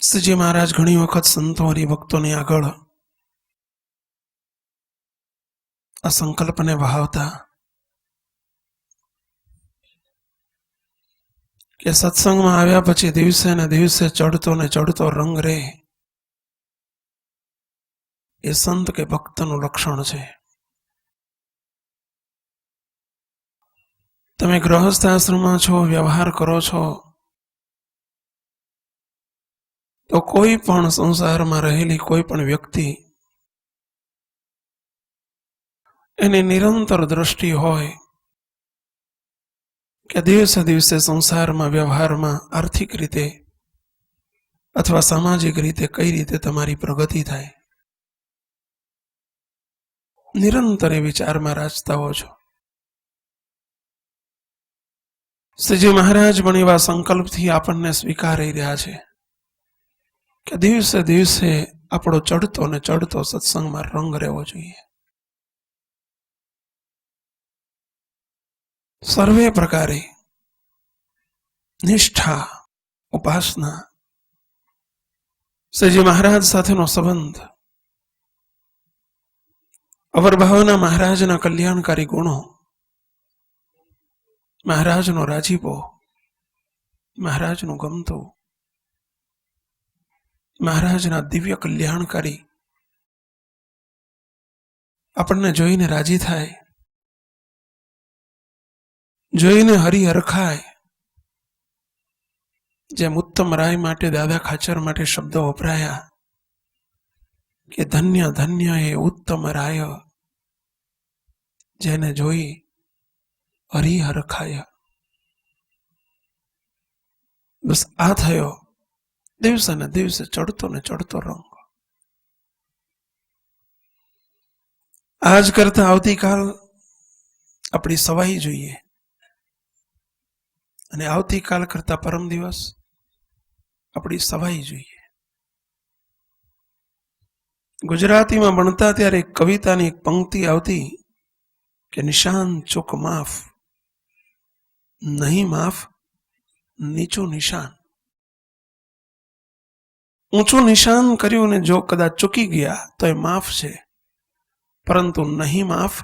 શ્રીજી મહારાજ ઘણી વખત સંતો હરિભક્તોની આગળ આ સંકલ્પને વહાવતા કે સત્સંગમાં આવ્યા પછી દિવસે ને દિવસે ચડતો ને ચડતો રંગ રે એ સંત કે ભક્તનું લક્ષણ છે. તમે ગૃહસ્થ આશ્રમમાં છો, વ્યવહાર કરો છો, તો કોઈ પણ સંસારમાં રહેલી કોઈ પણ વ્યક્તિ એની નિરંતર દ્રષ્ટિ હોય કે દિવસે દિવસે સંસારમાં, વ્યવહારમાં, આર્થિક રીતે અથવા સામાજિક રીતે કઈ રીતે તમારી પ્રગતિ થાય, નિરંતર એ વિચારમાં રાજતા હો છો. શ્રીજી મહારાજ પણ એવા સંકલ્પથી આપણને સ્વીકારી રહ્યા છે કે દિવસે દિવસે આપણો ચડતો ને ચડતો સત્સંગમાં રંગ રહેવો જોઈએ. સર્વે પ્રકારે નિષ્ઠા, ઉપાસના, શ્રીજી મહારાજ સાથેનો સંબંધ, અવરભાવના મહારાજના કલ્યાણકારી ગુણો, મહારાજનો રાજીપો, મહારાજનું ગમતું, મહારાજના દિવ્ય કલ્યાણકારી આપણને જોઈને રાજી થાય, જોઈને હરિ હરખાય. જેમ ઉત્તમ રાય માટે, દાદા ખાચર માટે શબ્દો વપરાયા કે ધન્ય ધન્ય એ ઉત્તમ રાય, જેને જોઈ હરિ હરખાય. બસ આ થયો દિવસે ને દિવસે ચડતો ને ચડતો રંગ. આજ કરતા આવતીકાલ આપણી સવાઈ જોઈએ, અને આવતીકાલ કરતા પરમ દિવસ આપણી સવાઈ જોઈએ. ગુજરાતીમાં ભણતા ત્યારે એક કવિતાની એક પંક્તિ આવતી કે નિશાન ચૂક માફ, નહીં માફ નીચું નિશાન. ઊંચું નિશાન કર્યું ને જો કદાચ ચૂકી ગયા તો એ માફ છે, પરંતુ નહીં માફ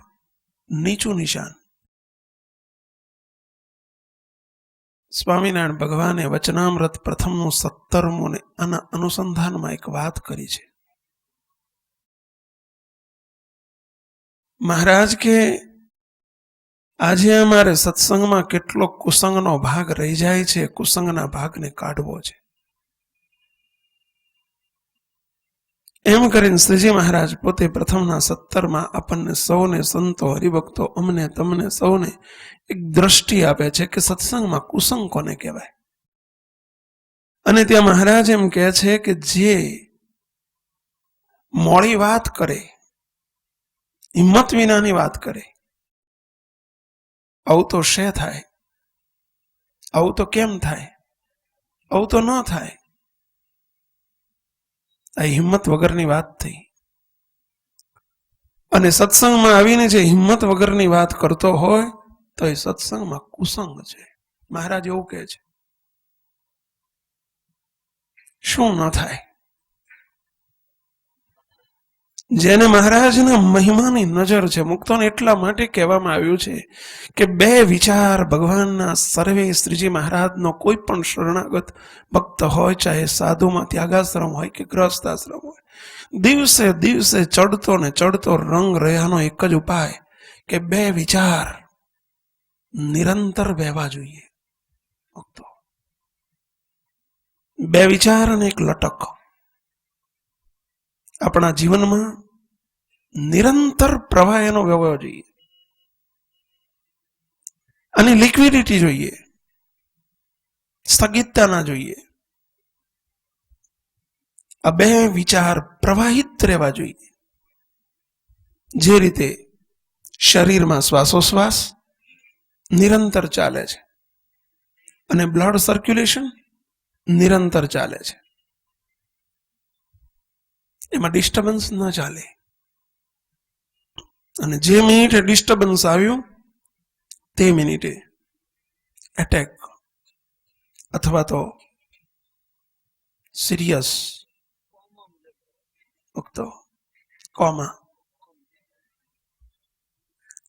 નીચું નિશાન. સ્વામિનારાયણ ભગવાને વચનામૃત પ્રથમનું 17મું ને આના અનુસંધાનમાં એક વાત કરી છે. મહારાજ કે આજે અમારે સત્સંગમાં કેટલો કુસંગનો ભાગ રહી જાય છે, કુસંગના ભાગને કાઢવો છે. એમ કરીને શ્રીજી મહારાજ પોતે પ્રથમના 17માં આપણને સૌને, સંતો, હરિભક્તો, અમને તમને સૌને એક દ્રષ્ટિ આપે છે કે સત્સંગમાં કુસંગ કોને કહેવાય. અને ત્યાં મહારાજ એમ કહે છે કે જે મોડી વાત કરે, હિંમત વિનાની વાત કરે, આવું તો શે થાય, આવું તો કેમ થાય, આવું તો ન થાય. આ હિંમત વગરની વાત થઈ. અને સત્સંગમાં આવીને જે હિંમત વગરની વાત કરતો હોય તો એ સત્સંગમાં કુસંગ છે. મહારાજ એવું કહે છે. શું ન થાય? જેને મહારાજના મહિમાની નજર છે, મુક્તોને એટલા માટે કહેવામાં આવ્યું છે કે બે વિચાર ભગવાનના સર્વે શ્રીજી મહારાજનો કોઈ પણ શરણાગત ભક્ત હોય, ચાહે સાધુમાં ત્યાગાશ્રમ હોય કે ગ્રહસ્થાશ્રમ હોય, દિવસે દિવસે ચડતો ને ચડતો રંગ રહ્યાનો એક જ ઉપાય કે બે વિચાર નિરંતર વહેવા જોઈએ. ભક્તો, બે વિચાર અને એક લટક આપણા જીવનમાં નિરંતર પ્રવાહ એનો વહેવો જોઈએ. અને લિક્વિડિટી જોઈએ, સ્થગિતતા ના જોઈએ. આ બે વિચાર પ્રવાહિત રહેવા જોઈએ. જે રીતે શરીરમાં શ્વાસોશ્વાસ નિરંતર ચાલે છે અને બ્લડ સર્ક્યુલેશન નિરંતર ચાલે છે, એમાં ડિસ્ટર્બન્સ ન ચાલે. અને જે મિનિટે ડિસ્ટર્બન્સ આવ્યું તે મિનિટે એટેક અથવા તો સિરિયસ, મુક્તો, કોમા.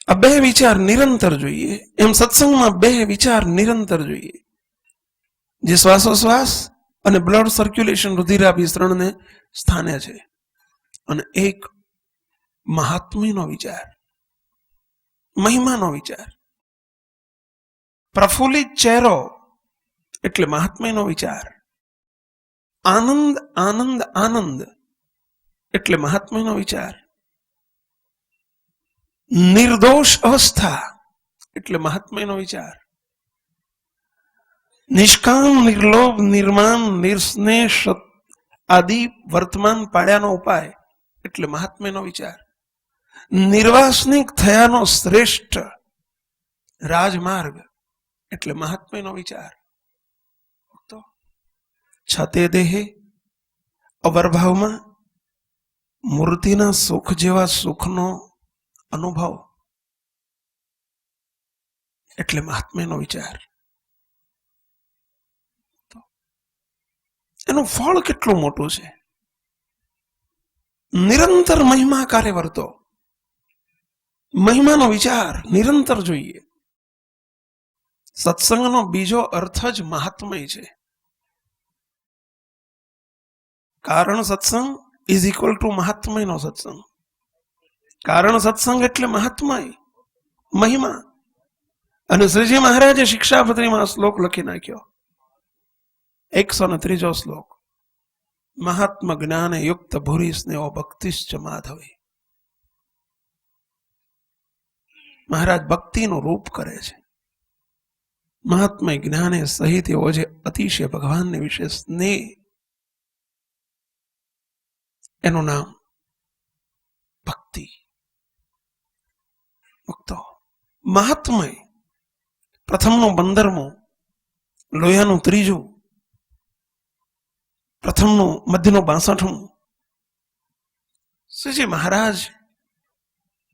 આ બે વિચાર નિરંતર જોઈએ. એમ સત્સંગમાં બે વિચાર નિરંતર જોઈએ, જે શ્વાસોશ્વાસ અને બ્લડ સર્ક્યુલેશન રુધિરાભિસરણને સ્થાને છે. અને એક મહાત્મ્યનો વિચાર, મહિમાનો વિચાર. પ્રફુલ્લિત ચહેરો એટલે મહાત્મ્યનો વિચાર. આનંદ આનંદ આનંદ એટલે મહાત્મ્યનો વિચાર. નિર્દોષ અવસ્થા એટલે મહાત્મ્યનો વિચાર. નિષ્કામ, નિર્લોભ, નિર્માન, નિર્સ્નેહ આદિ વર્તમાન પાડ્યાનો ઉપાય એટલે મહાત્મ્યનો વિચાર. નિર્વાસનિક થયાનો શ્રેષ્ઠ રાજમાર્ગ એટલે મહાત્મ્યનો વિચાર. છતે દેહે અવરભાવમાં મૂર્તિના સુખ જેવા સુખનો અનુભવ એટલે મહાત્મ્યનો વિચાર. એનું ફળ કેટલું મોટું છે. નિરંતર મહિમા કાર્ય વર્તો, મહિમાનો વિચાર નિરંતર જોઈએ. સત્સંગનો બીજો અર્થ જ મહાત્મય છે. કારણ સત્સંગ ઇઝ ઇક્વલ ટુ મહાત્મયનો સત્સંગ. કારણ સત્સંગ એટલે મહાત્મય, મહિમા. અને શ્રીજી મહારાજે શિક્ષાપત્રીમાં શ્લોક લખી નાખ્યો, 103 શ્લોક. મહાત્મ જ્ઞાને યુક્ત ભૂરી સ્નેહો ભક્તિશ્ચ માધવે. મહારાજ ભક્તિનું રૂપ કરે છે. મહાત્મય જ્ઞાને સહિત એવો જે અતિશય ભગવાનને વિશે સ્નેહ, એનું નામ ભક્તિ. મુક્તો મહાત્મય પ્રથમનું 15મું, લોયાનું 3, પ્રથમનું મધ્યનું 62. શ્રીજી મહારાજ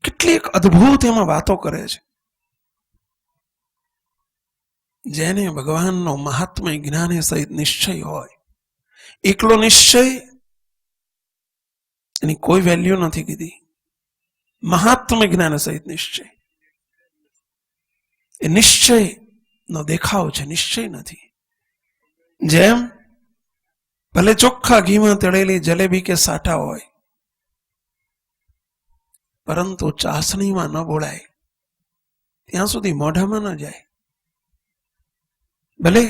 કેટલીક અદ્ભુત એમાં વાતો કરે છે. જેને ભગવાનનો મહાત્મય જ્ઞાને સહિત નિશ્ચય હોય, એકલો નિશ્ચય એની કોઈ વેલ્યુ નથી કીધી. મહાત્મય જ્ઞાન સહિત નિશ્ચય, એ નિશ્ચય નો દેખાવ છે, નિશ્ચય નથી. જેમ ભલે ચોખ્ખા ઘીમાં તળેલી જલેબી કે સાટા હોય, પરંતુ ચાસણીમાં ન બોલાય ત્યાં સુધી મોઢામાં ન જાય. ભલે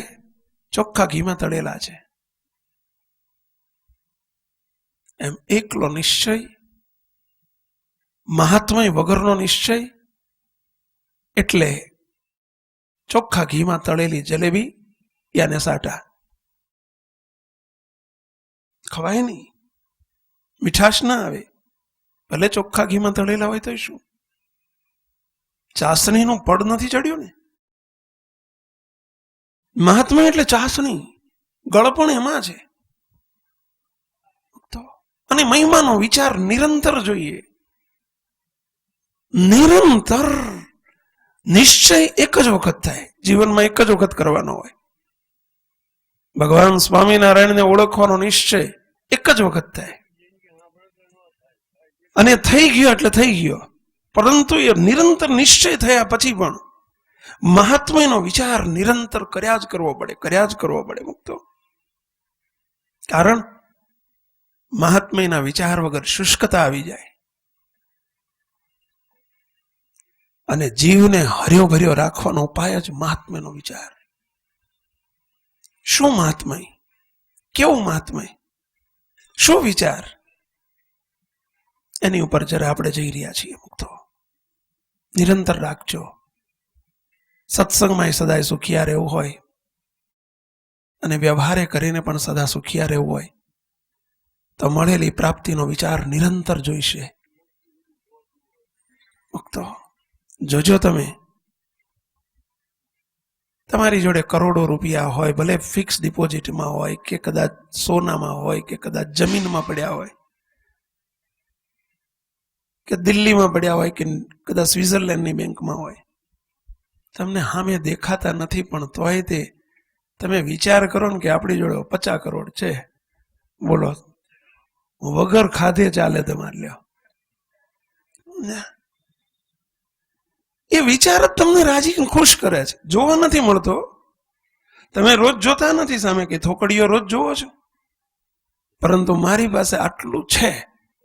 ચોખ્ખા ઘીમાં તળેલા છે. એમ એકલો નિશ્ચય, મહાત્મય વગરનો નિશ્ચય એટલે ચોખ્ખા ઘીમાં તળેલી જલેબી યાને સાટા. ખવાય નહીં, મીઠાશ ના આવે. ભલે ચોખ્ખા ઘીમાં તળેલા હોય તો શું, ચાસણીનું પડ નથી ચડ્યું ને. મહાત્મા એટલે ચાસણી, ગળપણ એમાં છે. અને મહિમાનો વિચાર નિરંતર જોઈએ. નિરંતર નિશ્ચય એક જ વખત થાય, જીવનમાં એક જ વખત કરવાનો હોય. ભગવાન સ્વામિનારાયણને ઓળખવાનો નિશ્ચય એક જ વખત થાય, અને થઈ ગયો એટલે થઈ ગયો. પરંતુ એ નિરંતર નિશ્ચય થયા પછી પણ મહાત્મ્યનો વિચાર નિરંતર કર્યા જ કરવો પડે, કર્યા જ કરવો પડે. મુક્તો કારણ મહાત્મ્યના વિચાર વગર શુષ્કતા આવી જાય, અને જીવને હર્યો ભર્યો રાખવાનો ઉપાય જ મહાત્મ્યનો વિચાર. શું મહાત્મય, કેવું મહાત્મય, શું વિચાર, એની ઉપર જરા આપણે જઈ રહ્યા છીએ. મુક્તો નિરંતર રાખજો. સત્સંગમાં સદાય સુખિયા રહેવું હોય, અને વ્યવહારે કરીને પણ સદા સુખિયા રહેવું હોય, તો મળેલી પ્રાપ્તિનો વિચાર નિરંતર જોઈશે. મુક્તો જોજો, તમે તમારી જોડે કરોડો રૂપિયા હોય, ભલે ફિક્સ ડિપોઝિટમાં હોય કે કદાચ સોનામાં હોય કે કદાચ જમીનમાં પડ્યા હોય કે દિલ્હીમાં પડ્યા હોય કે કદાચ સ્વિટ્ઝરલેન્ડની બેંકમાં હોય, તમને સામે દેખાતા નથી. પણ તોય તે તમે વિચાર કરો ને કે આપણી જોડે 50 કરોડ છે, બોલો, વગર ખાધે ચાલે તમારે લ્યો. એ વિચાર જ તમને રાજી ખુશ કરે છે. જોવા નથી મળતો, તમે રોજ જોતા નથી સામે કે થોકડીઓ રોજ જોવો છો, પરંતુ મારી પાસે આટલું છે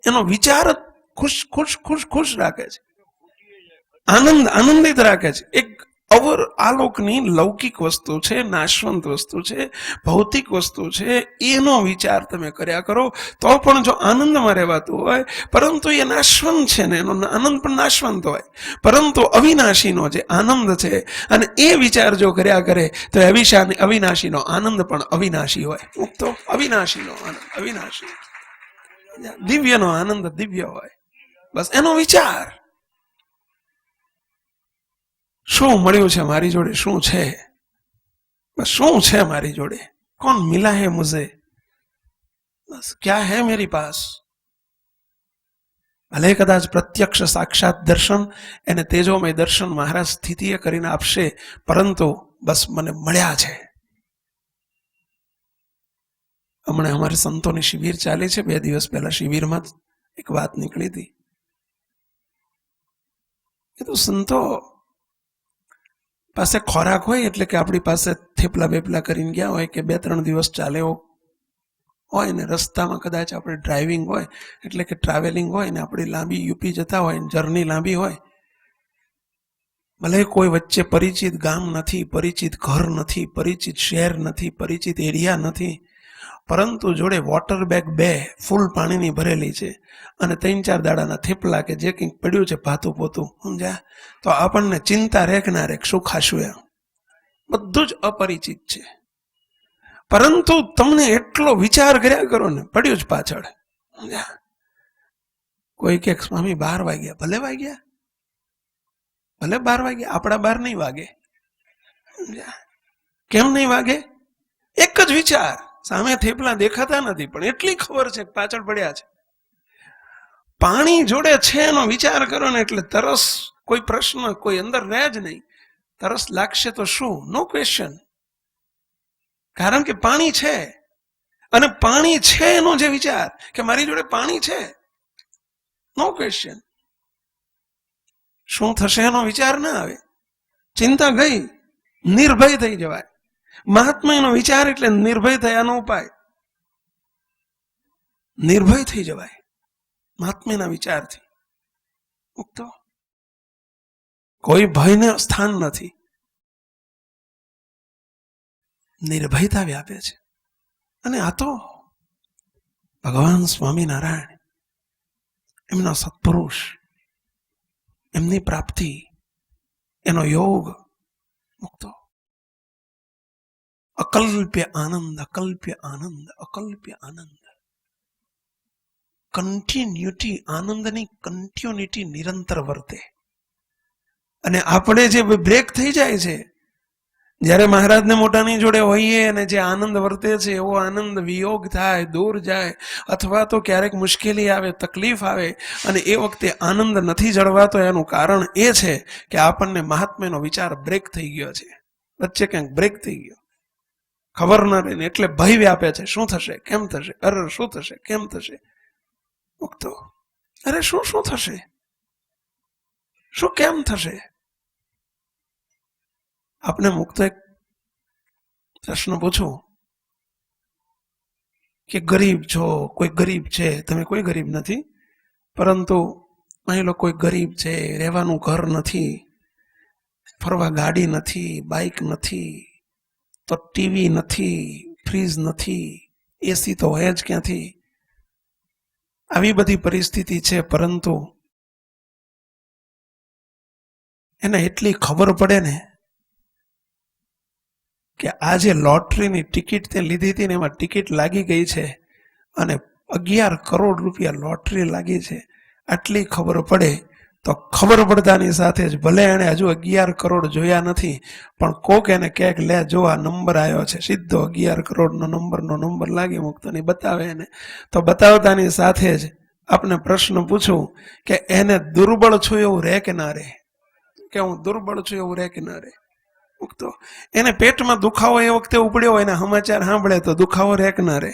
એનો વિચાર જ ખુશ ખુશ ખુશ ખુશ રાખે છે, આનંદિત રાખે છે. એક અવર આલોકની લૌકિક વસ્તુ છે, નાશવંત વસ્તુ છે, ભૌતિક વસ્તુ છે, એનો વિચાર તમે કર્યા કરો તો પણ જો આનંદમાં રહેવાતું હોય, પરંતુ એ નાશવંત છે ને એનો આનંદ પણ નાશવંત હોય, પરંતુ અવિનાશીનો જે આનંદ છે અને એ વિચાર જો કર્યા કરે તો અવિનાશીનો આનંદ પણ અવિનાશી હોય. તો અવિનાશીનો આનંદ અવિનાશી, દિવ્યનો આનંદ દિવ્ય હોય. બસ એનો વિચાર, શું મળ્યું છે મારી જોડે, શું છે, બસ શું છે મારી જોડે, કોણ મિલા હે મુझे, બસ ક્યા હે મેરી પાસ. ભલે કદાચ પ્રત્યક્ષ સાક્ષાત દર્શન એને તેજોમય દર્શન મહારાજ સ્થિતિએ કરીને આપશે, પરંતુ બસ મને મળ્યા છે. હમણાં અમારી સંતોની શિબિર ચાલી છે, 2 દિવસ પહેલા શિબિરમાં જ એક વાત નીકળી હતી. એ તો સંતો પાસે ખોરાક હોય એટલે કે આપણી પાસે થેપલા બેપલા કરીને ગયા હોય કે 2-3 દિવસ ચાલે હોય ને, રસ્તામાં કદાચ આપણે ડ્રાઇવિંગ હોય એટલે કે ટ્રાવેલિંગ હોય ને, આપણી લાંબી યુપી જતા હોય ને, જર્ની લાંબી હોય, ભલે કોઈ વચ્ચે પરિચિત ગામ નથી, પરિચિત ઘર નથી, પરિચિત શહેર નથી, પરિચિત એરિયા નથી, પરંતુ જોડે વોટર બેગ 2 ફૂલ પાણીની ભરેલી છે અને 3-4 દાડાના થેપલા કે જે કંઈક પડ્યું છે ભાતું પોતું, સમજ્યા, તો આપણને ચિંતા રેક ના રેક શું ખાશું, એમ બધું જ અપરિચિત છે. પરંતુ તમને એટલો વિચાર કર્યા કરો ને, પડ્યું જ પાછળ, સમજ્યા. કોઈ કે સ્વામી 12 વાગ્યા, ભલે વાગ્યા, ભલે 12 વાગ્યા, આપણા 12 નહીં વાગે. કેમ નહીં વાગે? એક જ વિચાર, સામે થેપલા દેખાતા નથી પણ એટલી ખબર છે પાછળ પડ્યા છે. પાણી જોડે છે એનો વિચાર કરો ને એટલે તરસ, કોઈ પ્રશ્ન કોઈ અંદર રહે જ નહીં. તરસ લાગશે તો શું, નો ક્વેશ્ચન, કારણ કે પાણી છે. અને પાણી છે એનો જે વિચાર કે મારી જોડે પાણી છે, નો ક્વેશ્ચન. શું થશે એનો વિચાર ના આવે, ચિંતા ગઈ, નિર્ભય થઈ જવાય. મહાત્માનો વિચાર એટલે નિર્ભય થયાનો ઉપાય, નિર્ભય થઈ જવાય મહાત્માના વિચારથી. મુક્તો, કોઈ ભયને સ્થાન નથી, નિર્ભયતા વ્યાપે છે. અને આ તો ભગવાન સ્વામિનારાયણ, એમના સત્પુરુષ, એમની પ્રાપ્તિ, એનો યોગ. મુક્તો, અકલ્પ્ય આનંદ, અકલ્પ્ય આનંદ, અકલ્પ્ય આનંદ, કન્ટિન્યુટી, આનંદની કન્ટિન્યુટી નિરંતર વર્તે. અને આપણે જે બ્રેક થઈ જાય છે, જ્યારે મહારાજને મોટાની જોડે હોઈએ અને જે આનંદ વર્તે છે એવો આનંદ વિયોગ થાય, દૂર જાય, અથવા તો ક્યારેક મુશ્કેલી આવે, તકલીફ આવે અને એ વખતે આનંદ નથી જળવાતો, એનું કારણ એ છે કે આપણને મહાત્મ્યનો વિચાર બ્રેક થઈ ગયો છે, વચ્ચે ક્યાંક બ્રેક થઈ ગયો, ખબર ન રહે, એટલે ભય વ્યાપે છે. શું થશે, કેમ થશે, અરે શું થશે, કેમ થશે. મુક્તો, અરે શું શું થશે, શું કેમ થશે. આપને મુક્ત એક પ્રશ્ન પૂછું કે ગરીબ છો, કોઈ ગરીબ છે, તમે કોઈ ગરીબ નથી, પરંતુ માની લો કોઈ ગરીબ છે, રહેવાનું ઘર નથી, ફરવા ગાડી નથી, બાઇક નથી, તો ટીવી નથી, ફ્રીજ નથી, એસી તો હોય જ ક્યાંથી, આવી બધી પરિસ્થિતિ છે, પરંતુ એને એટલી ખબર પડે ને કે આજે લોટરીની ટિકિટ તે લીધી હતી ને એમાં ટિકિટ લાગી ગઈ છે અને 11 કરોડ રૂપિયા લોટરી લાગી છે, આટલી ખબર પડે તો ખબર પડતાની સાથે જ ભલે એણે હજુ 11 કરોડ જોયા નથી, પણ કોક એને ક્યાંક લે જો આ નંબર આવ્યો છે, સીધો 11 કરોડનો નંબર લાગી મુક્તની બતાવે એને, તો બતાવતાની સાથે જ આપણે પ્રશ્ન પૂછું કે એને દુર્બળ છું એવું રહે કે ના રહે, કે હું દુર્બળ છું એવું રહે કે ના રહે. મુક્તો, એને પેટમાં દુખાવો એ વખતે ઉપડ્યો હોય ને સમાચાર સાંભળે તો દુખાવો રહે કે ના રહે,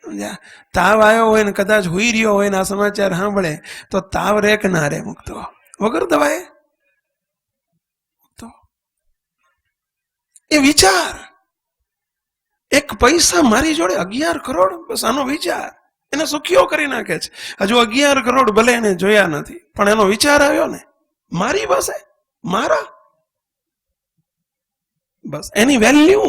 સમજ્યા? તાવ આવ્યો હોય ને કદાચ હોઈ રહ્યો હોય ને આ સમાચાર સાંભળે તો તાવ રે કે ના રે મુક્તો વગર દવાએ? તો એ વિચાર, એક પૈસા મારી જોડે 11 કરોડ, બસ આનો વિચાર એને સુખીઓ કરી નાખે છે. હજુ 11 કરોડ ભલે એને જોયા નથી, પણ એનો વિચાર આવ્યો ને મારી પાસે, મારા, બસ એની વેલ્યુ,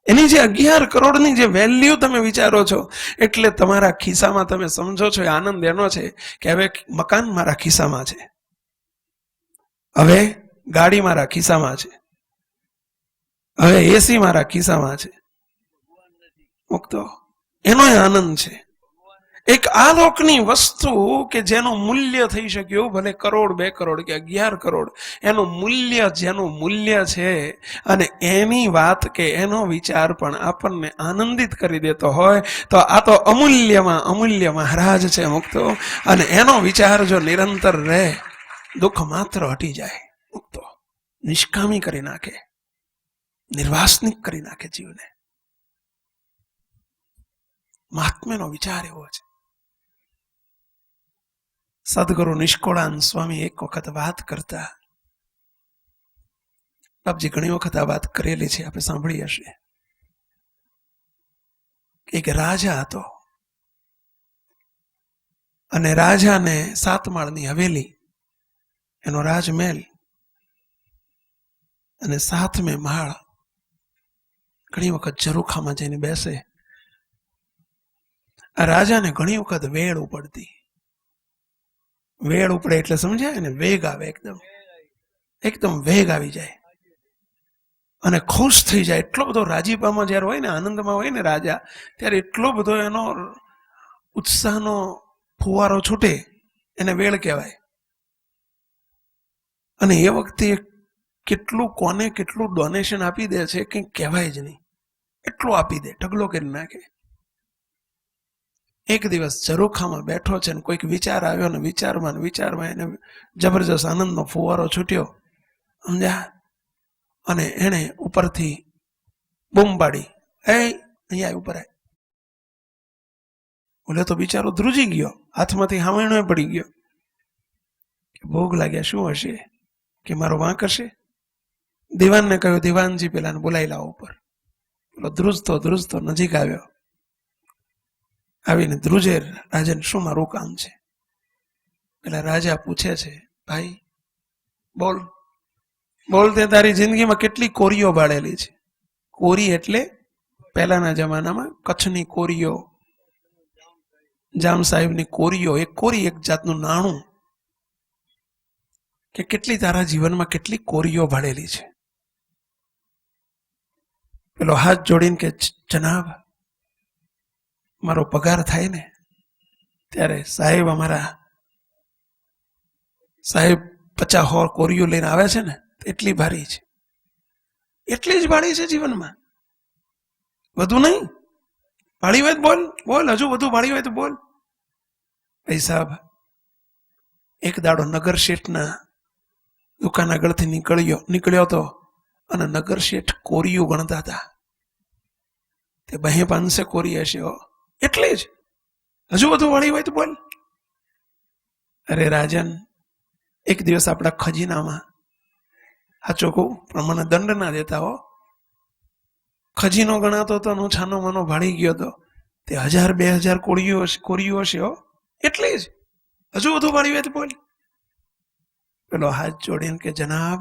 એની જે 11 કરોડની જે વેલ્યુ તમે વિચારો છો, એટલે તમારા ખિસ્સામાં તમે સમજો છો એ આનંદ એનો છે કે હવે મકાન મારા ખિસ્સામાં છે, હવે ગાડી મારા ખિસ્સામાં છે, હવે એસી મારા ખિસ્સામાં છે. મુક્તો એનો આનંદ છે. એક આલોકની વસ્તુ કે જેનું મૂલ્ય થઈ શક્યું, ભલે કરોડ 2 કરોડ કે 11 કરોડ, એનું મૂલ્ય, જેનું મૂલ્ય છે, અને એની વાત કે એનો વિચાર પણ આપણને આનંદિત કરી દેતો હોય તો આ તો અમૂલ્યમાં અમૂલ્ય મહારાજ છે મુક્તો. અને એનો વિચાર જો નિરંતર રહે, દુઃખ માત્ર હટી જાય. મુક્તો નિષ્કામી કરી નાખે, નિર્વાસનિક કરી નાખે જીવને. મહાત્મ્યનો વિચાર એવો છે. સદગુરુ નિષ્કોળાનંદ સ્વામી એક વખત વાત કરતા, બાપજી ઘણી વખત આ વાત કરેલી છે, આપણે સાંભળી હશે. એક રાજા હતો અને રાજાને 7 માળની હવેલી, એનો રાજમહેલ, અને 7મે માળ ઘણી વખત ઝરૂખામાં જઈને બેસે. આ રાજાને ઘણી વખત વેળ ઉપડતી. વેળ ઉપડે એટલે સમજાય ને, વેગ આવે, એકદમ વેગ આવી જાય અને ખુશ થઈ જાય. એટલો બધો રાજીપામાં જયારે હોય ને, આનંદમાં હોય ને રાજા, ત્યારે એટલો બધો એનો ઉત્સાહનો ફુવારો છૂટે, એને વેળ કહેવાય. અને એ વખતે કેટલું કોને કેટલું ડોનેશન આપી દે છે કંઈ કહેવાય જ નહીં, એટલું આપી દે, ઢગલો કરી નાખે. એક દિવસ ઝરૂખામાં બેઠો છે ને કોઈક વિચાર આવ્યો ને વિચારમાં એને જબરજસ્ત આનંદનો ફુવારો છૂટ્યો, સમજ્યા? અને એને ઉપરથી બૂમ પાડી, અહીંયા ઉપર આય. બોલે તો બિચારો ધ્રુજી ગયો, હાથમાંથી હાવણો પડી ગયો. ભોગ લાગ્યા, શું હશે કે મારો વાંક હશે? દિવાનને કહ્યું, દિવાનજી પેલાને બોલાવી લાવો ઉપર. પેલો ધ્રુજતો નજીક આવ્યો. આવીને ધ્રુજે, રાજાને શું મારું કામ છે? પેલા રાજા પૂછે છે, ભાઈ બોલ તે તારી જિંદગીમાં કેટલી કોરીઓ બાળેલી છે? કોરી એટલે પહેલાના જમાનામાં કચ્છની કોરીઓ, જામ સાહેબની કોરીઓ. એક કોરી એક જાતનું નાણું, કે કેટલી તારા જીવનમાં કેટલી કોરીઓ બાળેલી છે? પેલો હાથ જોડીને કે જનાબ, મારો પગાર થાય ને ત્યારે સાહેબ 50 કોરીઓ લઈને આવે છે ને, એટલી ભારી છે, એટલી જ ભારી છે જીવનમાં, વધુ નહીં. ભાળી હોય તો બોલ, હજુ વધુ ભાળી હોય તો બોલ. ભાઈ સાહેબ, એક દાડો નગર શેઠના દુકાન આગળથી નીકળ્યો હતો અને નગર શેઠ કોરીઓ ગણતા હતા. તે 200-500 કોરી હશે, એટલી જ, હજુ વધુ વાળી હોય તો બોલ. અરે રાજન, એક દિવસ આપણા ખજીનામાં, સાચો કહું પણ મને દંડ ના દેતા હો, ખજીનો ગણાતો હતો, છાનો માનો ભાળી ગયો હતો, તે 1000-2000 કોરીઓ હશે, એટલી જ, હજુ વધુ વાળી હોય તો બોલ. પેલો હાથ જોડીને કે જનાબ,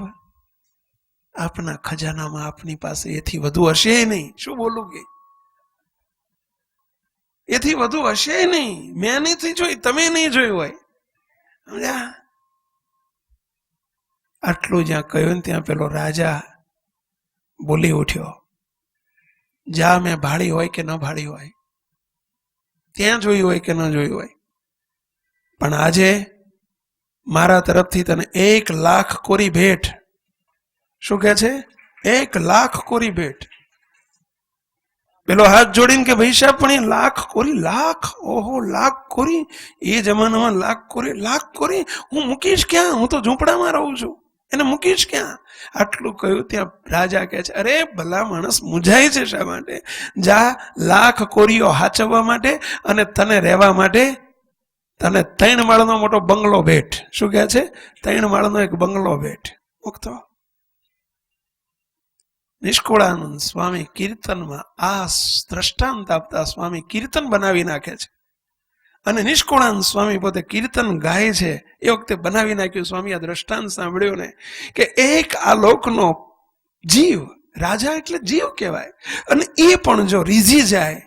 આપના ખજાનામાં આપની પાસે એથી વધુ હશે નહીં. શું બોલું કે એથી વધુ હશે નહીં, મેં નથી જોઈ, તમે નહીં જોયું હોય, સમજ્યા? આટલું જ્યાં કહ્યું ને ત્યાં પેલો રાજા બોલી ઉઠ્યો, જા મેં ભાળી હોય કે ન ભાળી હોય, ત્યાં જોયું હોય કે ન જોયું હોય, પણ આજે મારા તરફથી તને 1 લાખ કોરી ભેટ. શું કે છે? 1 લાખ કોરી ભેટ. પેલો હાથ જોડીને કે ભાઈ સાહેબ, પણ એ લાખ, ઓહો, લાખ કોરી, એ જમાનામાં લાખ કોરી, હું મૂકીશ ક્યાં? હું તો ઝૂંપડામાં રહું છું. એને મૂકીશ ક્યાં? આટલું કહ્યું ત્યાં રાજા કહે છે, અરે ભલા માણસ મૂંઝાય છે શા માટે? જા, લાખ કોરીઓ હાચવવા માટે અને તને રહેવા માટે તને 3 માળનો મોટો બંગલો ભેટ. શું કહે છે? 3 માળનો એક બંગલો ભેટ. મુક્તો નિષ્કુળાનંદ સ્વામી કીર્તનમાં આ દ્રષ્ટાંત આપતા સ્વામી કીર્તન બનાવી નાખે છે. અને નિષ્કુળાનંદ સ્વામી પોતે કીર્તન ગાય છે એ વખતે બનાવી નાખ્યું. સ્વામી આ દ્રષ્ટાંત સાંભળ્યું ને કે એક આ લોકનો જીવ, રાજા એટલે જીવ કહેવાય, અને એ પણ જો રીઝી જાય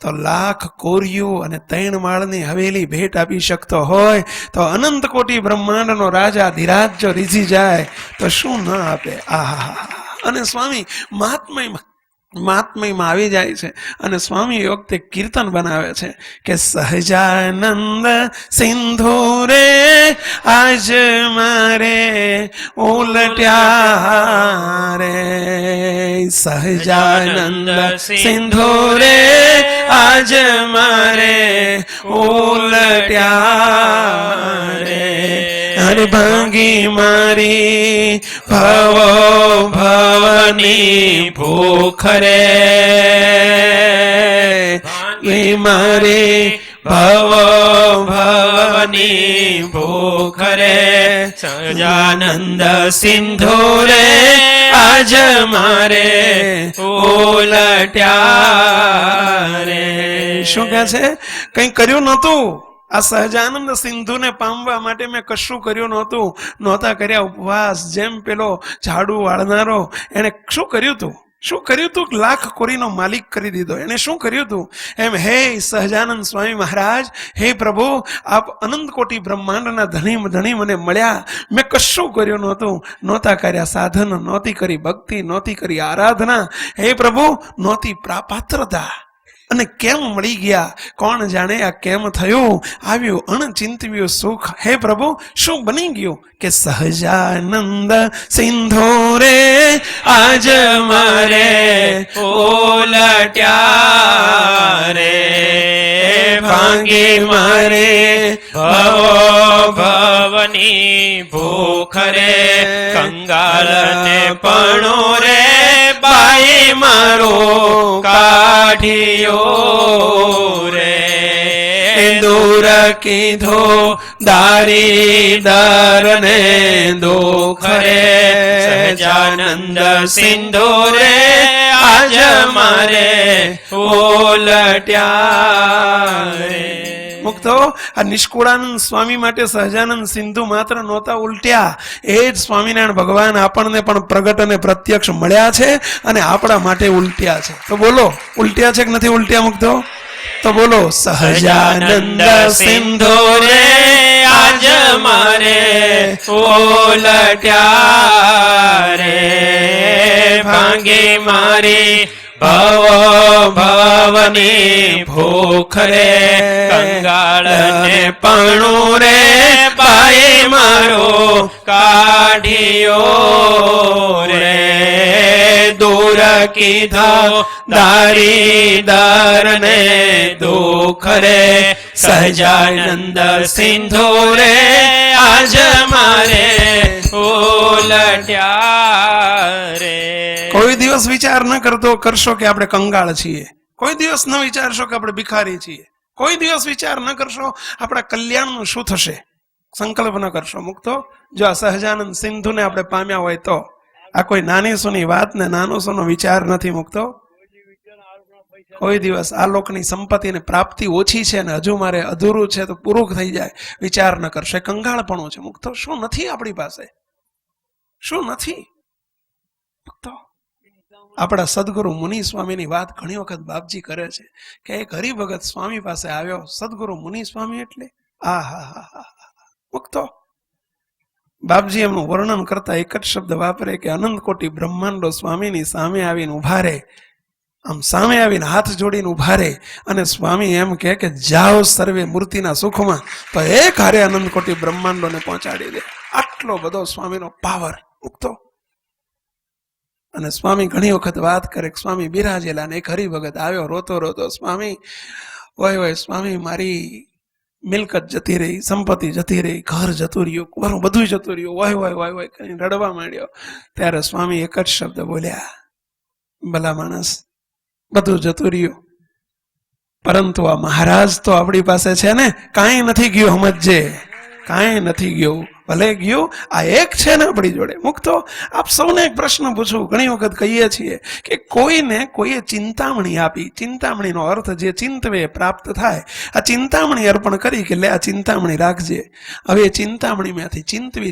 તો લાખ કોરિયું અને 3 માળની હવેલી ભેટ આપી શકતો હોય તો અનંત કોટી બ્રહ્માંડનો રાજા ધીરાજ જો રીઝી જાય તો શું ન આપે? આહા! અને સ્વામી મહાત્મયમાં આવી જાય છે અને સ્વામી એ વખતે કીર્તન બનાવે છે કે સહજાનંદ સિંધુ રે આજ મારે ઉલટ્યા રે, સહજાનંદ સિંધુ રે આજ મારે ઉલટ્યા રે, હર ભાંગી મારી ભવો ભવની ભૂખ રે, મારી ભવો ભવની ભૂખ રે, સહજાનંદ સિંધુ રે આજ મારે ઉલટ્યા રે. શું કહે છે? કંઈ કર્યું નહોતું. આ સહજાનંદ સિંધુને પામવા માટે મેં કશું કર્યું નહોતું. નહોતા કર્યા ઉપવાસ. જેમ પેલો ઝાડુ વાળનારો એને શું કર્યું હતું? શું કર્યું તું? લાખ કોરીનો માલિક કરી દીધો. એને શું કર્યું તું? એમ હે સહજાનંદ સ્વામી મહારાજ, હે પ્રભુ, આપ અનંત કોટી બ્રહ્માંડના ધણી મને મળ્યા. મેં કશું કર્યું નહોતું. નહોતા કર્યા સાધન, નહોતી કરી ભક્તિ, નહોતી કરી આરાધના. હે પ્રભુ, નહોતી પાત્રતા. અને કેમ મળી ગયા? કોણ જાણે આ કેમ થયું? આવ્યું અણચિંતવ્યું સુખ. હે પ્રભુ, શું બની ગયું? કે સહજાનંદ સિંધુ રે આજ મારે ઉલટ્યા રે, ભાંગી મારે ભવો ભવની ભૂખ રે, કંગાલને પણો રે બાઈ મારો કાઢ્યો રે, દૂર કીધો દારીદર ને દુઃખ રે, સહજાનંદ સિંધુ રે આજ મારે ઉલટ્યા રે. મુક્તો આ નિષ્કુળાનંદ સ્વામી માટે સહજાનંદ સિંધુ માત્ર નહોતા ઉલટ્યા, એ જ સ્વામિનારાયણ ભગવાન આપણને પણ પ્રગટ અને પ્રત્યક્ષ મળ્યા છે અને આપણા માટે ઉલટ્યા છે. તો બોલો, ઉલટ્યા છે કે નથી ઉલટ્યા? મુક્તો તો બોલો, સહજાનંદ સિંધુ રે આજ મારે ઉલટ્યા રે, ભાંગી મારી ભવો ભવની ભૂખ રે, કંગાળને પણું રે બાઈ મારો કાઢ્યો રે, દૂર કીધો દારીદર ને દુઃખ રે, સહજાનંદ સિંધુ રે આજ મારે ઉલટ્યા રે. કોઈ દિવસ વિચાર ન કરશો કે આપણે કંગાળ છીએ. કોઈ દિવસ ન વિચારશો કે આપણે ભિખારી છીએ. કોઈ દિવસ વિચાર ન કરશો આપણા કલ્યાણનું શું થશે. સંકલ્પ ન કરશો. મુક્તો જો આ સહજાનંદ સિંધુને આપણે પામ્યા હોય તો આ કોઈ નાની સોની વાત ને નાનો સોનો વિચાર નથી. મુક્તો કોઈ દિવસ આ લોકની સંપત્તિની પ્રાપ્તિ ઓછી છે ને હજુ મારે અધૂરું છે તો પૂરું થઈ જાય વિચાર ન કરશો. એ કંગાળપણું છે. મુક્તો શું નથી આપણી પાસે? શું નથી? મુક્તો આપણા સદગુરુ મુનિ સ્વામીની વાત ઘણી વખત બાપજી કરે છે કે એક હરિભગત સ્વામી પાસે આવ્યો. સદગુરુ મુનિ સ્વામી એટલે આહા મુક્તો બાપજી એમનું વર્ણન કરતા એક જ શબ્દ વાપરે કે અનંત કોટી બ્રહ્માંડો સ્વામીની સામે આવીને ઉભા રહે, આમ સામે આવીને હાથ જોડીને ઉભા રહે અને સ્વામી એમ કહે કે જાઓ સર્વે મૂર્તિના સુખમાં, તો એક હારે અનંત કોટી બ્રહ્માંડોને પહોંચાડી દે. આટલો બધો સ્વામીનો પાવર. મુક્તો અને સ્વામી ઘણી વખત વાત કરે કે સ્વામી બિરાજેલા ને એક હરિભગત આવ્યો રોતો રોતો, સ્વામી ઓય સ્વામી મારી મિલકત જતી રહી, સંપત્તિ જતી રહી, ઘર જતું રહ્યું, બધું જતું રહ્યું, વાય વાય વાય વાય કરીને રડવા માંડ્યો. ત્યારે સ્વામી એક જ શબ્દ બોલ્યા, ભલા માણસ, બધું જતું રહ્યું, પરંતુ આ મહારાજ તો આપણી પાસે છે ને, કાંઈ નથી ગયું, સમજજે, કાંઈ નથી ગયું. ભલે ગયું, આ એક છે ને આપણી જોડે. મુક્તો, આપ સૌને એક પ્રશ્ન પૂછું. ઘણી વખત કહીએ છીએ કે કોઈને કોઈએ ચિંતામણી આપી, ચિંતામણીનો અર્થ જે ચિંતવે પ્રાપ્ત થાય, આ ચિંતામણી અર્પણ કરી કે લે આ ચિંતામણી રાખજે. હવે એ ચિંતામણીમાંથી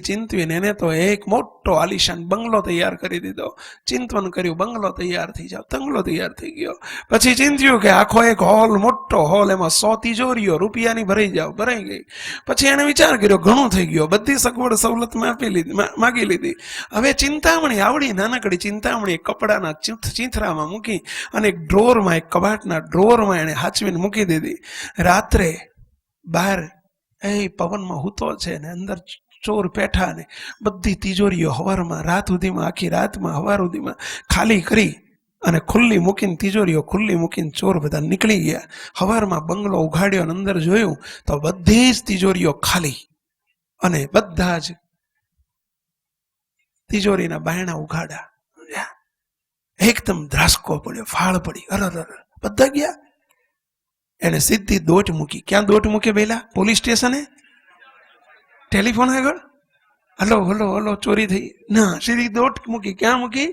ચિંતવીને એને તો એક મોટો આલિશાન બંગલો તૈયાર કરી દીધો. ચિંતવન કર્યું, બંગલો તૈયાર થઈ જાવ, બંગલો તૈયાર થઈ ગયો. પછી ચિંત્યું કે આખો એક હોલ, મોટો હોલ, એમાં 100 તિજોરીઓ રૂપિયાની ભરાઈ જાવ, ભરાઈ ગઈ. પછી એને વિચાર કર્યો, ઘણું થઈ ગયો, બધી સગવડ સવલત માગી લીધી. હવે ચિંતામણી આવડી નાનકડી ચિંતામણી કપડાના ચીંથરામાં મૂકી અને એક ડ્રોરમાં, એક કબાટના ડ્રોરમાં એને હાચવીને મૂકી દીધી. રાત્રે બહાર પવનમાં હૂતો છે ને અંદર ચોર પેઠા ને બધી તિજોરીઓ હવારમાં, રાત સુધીમાં, આખી રાતમાં, હવાર સુધીમાં ખાલી કરી અને ખુલ્લી મૂકીને, તિજોરીઓ ખુલ્લી મૂકીને ચોર બધા નીકળી ગયા. હવારમાં બંગલો ઉઘાડ્યો અને અંદર જોયું તો બધી જ તિજોરીઓ ખાલી અને બધા જ તિજોરીના બાયણા ઉઘાડા. એકદમ ધ્રાસકો પડ્યો, ફાળ પડી, અરર, બધા ગયા. એને સીધી દોટ મૂકી. ક્યાં દોટ મૂકી પહેલા? પોલીસ સ્ટેશને, ટેલિફોન આગળ, હલો હલો હલો ચોરી થઈ ના, સીધી દોટ મૂકી. ક્યાં મૂકી?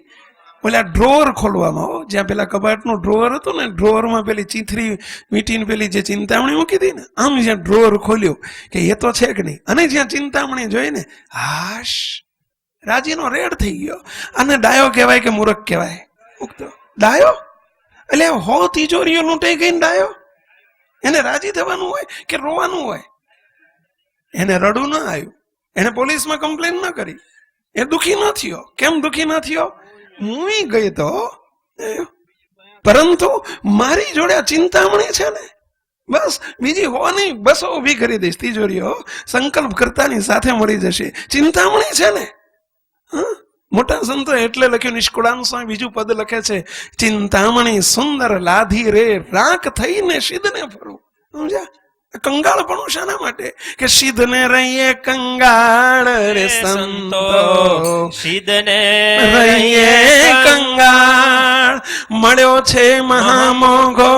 ઓલા ડ્રોવર ખોલવામાં, જ્યાં પેલા કબાટનું ડ્રોવર હતું ને, ડ્રોવરમાં પેલી ચીથરી મીટીને પેલી જે ચિંતામણી મૂકી હતી ને, આમ જ્યાં ડ્રોવર ખોલ્યું કે એ તો છે કે નહીં, અને જ્યાં ચિંતામણી જોઈ ને, હાશ, રાજીનો રેડ થઈ ગયો. અને ડાયો કહેવાય કે મૂર્ખ કહેવાય? ડાયો એટલે 100 તિજોરીઓ લૂંટાઈ ગઈને ડાયો? એને રાજી થવાનું હોય કે રોવાનું હોય? એને રડવું ના આવ્યું, એને પોલીસમાં કમ્પ્લેન ના કરી, એ દુઃખી ન થયો. કેમ દુઃખી ન થયો? હું ગઈ તો, પરંતુ મારી જોડે આ ચિંતામણી છે ને, બસ બીજી હો નહીં, બસો ઊભી કરી દઈશ તિજોરીઓ, સંકલ્પ કરતાની સાથે મળી જશે. ચિંતામણી છે ને. મોટા સંતો એટલે લખ્યું, નિષ્કુળાન સ્વામી બીજું પદ લખે છે, ચિંતામણી સુંદર લાધી રે, રાખ થઈને સિદ્ધને ફરું. સમજ્યા? કંગાળપણું શાના માટે? કે સિદ્ધને રહીએ કંગાળ રે સંતો, સિદ્ધને રહીએ કંગાળ, મળ્યો છે મહામોઘો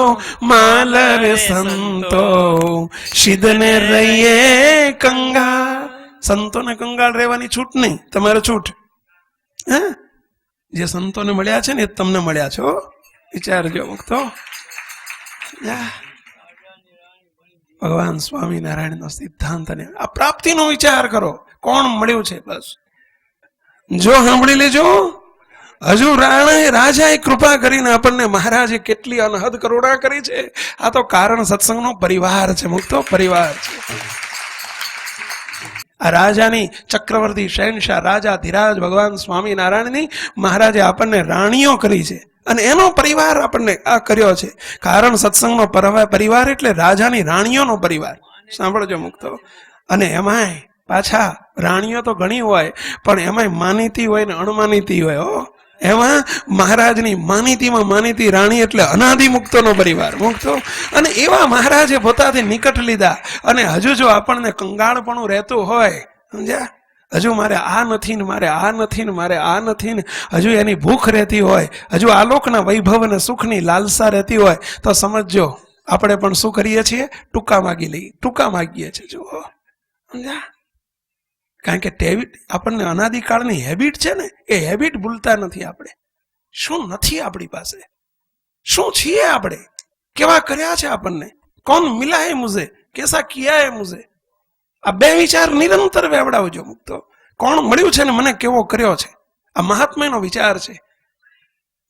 માલ રે સંતો, સિદ્ધને રહીએ કંગાળ. સંતોને કંગાળ રહેવાની છૂટ નહીં, તમારે છૂટ. જે સંતોને મળ્યા છે ને એ તમને મળ્યા છો, વિચારજો. મુક્તો, ભગવાન સ્વામિનારાયણનો સિદ્ધાંત અને આ પ્રાપ્તિનો વિચાર કરો. કોણ મળ્યું છે? બસ જો સાંભળી લેજો. હજુ રાજાએ કૃપા કરીને આપણને, મહારાજે કેટલી અનહદ કરુણા કરી છે. આ તો કારણ સત્સંગનો પરિવાર છે. મુક્તો પરિવાર છે. આ રાજાની, ચક્રવર્તી શહેનશાહ રાજા ધીરાજ ભગવાન સ્વામિનારાયણની મહારાજે આપણને રાણીઓ કરી છે અને એનો પરિવાર આપણને આ કર્યો છે. કારણ સત્સંગનો પરિવાર એટલે રાજાની રાણીઓનો પરિવાર. સાંભળજો મુક્તો. અને એમાંય પાછા રાણીઓ તો ઘણી હોય, પણ એમાંય માનીતી હોય ને અણમાનીતી હોય. એમાં મહારાજની માનીતીમાં માનીતી રાણી એટલે અનાદિ મુક્તોનો પરિવાર. મુક્તો. અને એવા મહારાજે પોતાથી નિકટ લીધા. અને હજુ જો આપણને કંગાળપણું રહેતું હોય, સમજ્યા, હજુ મારે આ નથી ને મારે આ નથી ને મારે આ નથી ને, હજુ એની ભૂખ રહેતી હોય, હજુ આલોકના વૈભવ અને સુખની લાલસા રહેતી હોય, તો સમજજો આપણે પણ શું કરીએ છીએ? ટૂંકા માગી લઈએ, ટૂંકા માગીએ છીએ. જુઓ, સમજ્યા? કારણ કે આપણને અનાદિકાળની હેબિટ છે ને, એ હેબિટ ભૂલતા નથી આપણે. શું નથી આપણી પાસે? શું છીએ આપણે? કેવા કર્યા છે આપણને? કોણ મિલા હે મુઝે, કેસા કિયા હે મુઝે? આ બે વિચાર નિરંતર વેવડાવજો. મુક્તો, કોણ મળ્યું છે ને મને કેવો કર્યો છે? આ મહાત્માનો વિચાર છે.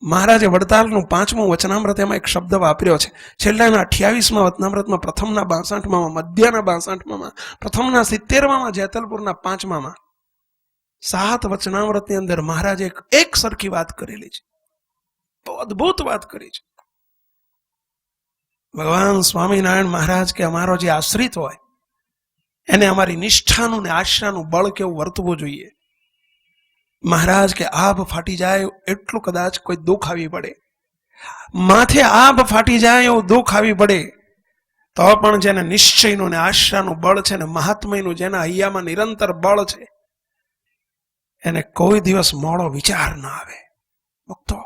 મહારાજે વડતાલનું 5મું વચનામૃત, એમાં એક શબ્દ વાપર્યો છે. છેલ્લાના 28મા વચનામૃતમાં, પ્રથમના 62માં, મધ્યના 62માં, પ્રથમના 70માં, જેતલપુરના 5માં, 7 વચનામૃતની અંદર મહારાજે એક સરખી વાત કરેલી છે. બહુ અદભુત વાત કરી છે. ભગવાન સ્વામિનારાયણ મહારાજ કે અમારો જે આશ્રિત હોય એને અમારી નિષ્ઠાનું ને આશ્રાનું બળ કેવું વર્તવું જોઈએ. મહારાજ કે આભ ફાટી જાય એટલું કદાચ કોઈ દુઃખ આવી પડે, માથે આભ ફાટી જાય એવું દુઃખ આવી પડે, તો પણ જેને નિશ્ચયનું ને આશાનું બળ છે ને મહાત્મયનું જેના હૈયામાં નિરંતર બળ છે એને કોઈ દિવસ મોડો વિચાર ના આવે. મુક્તો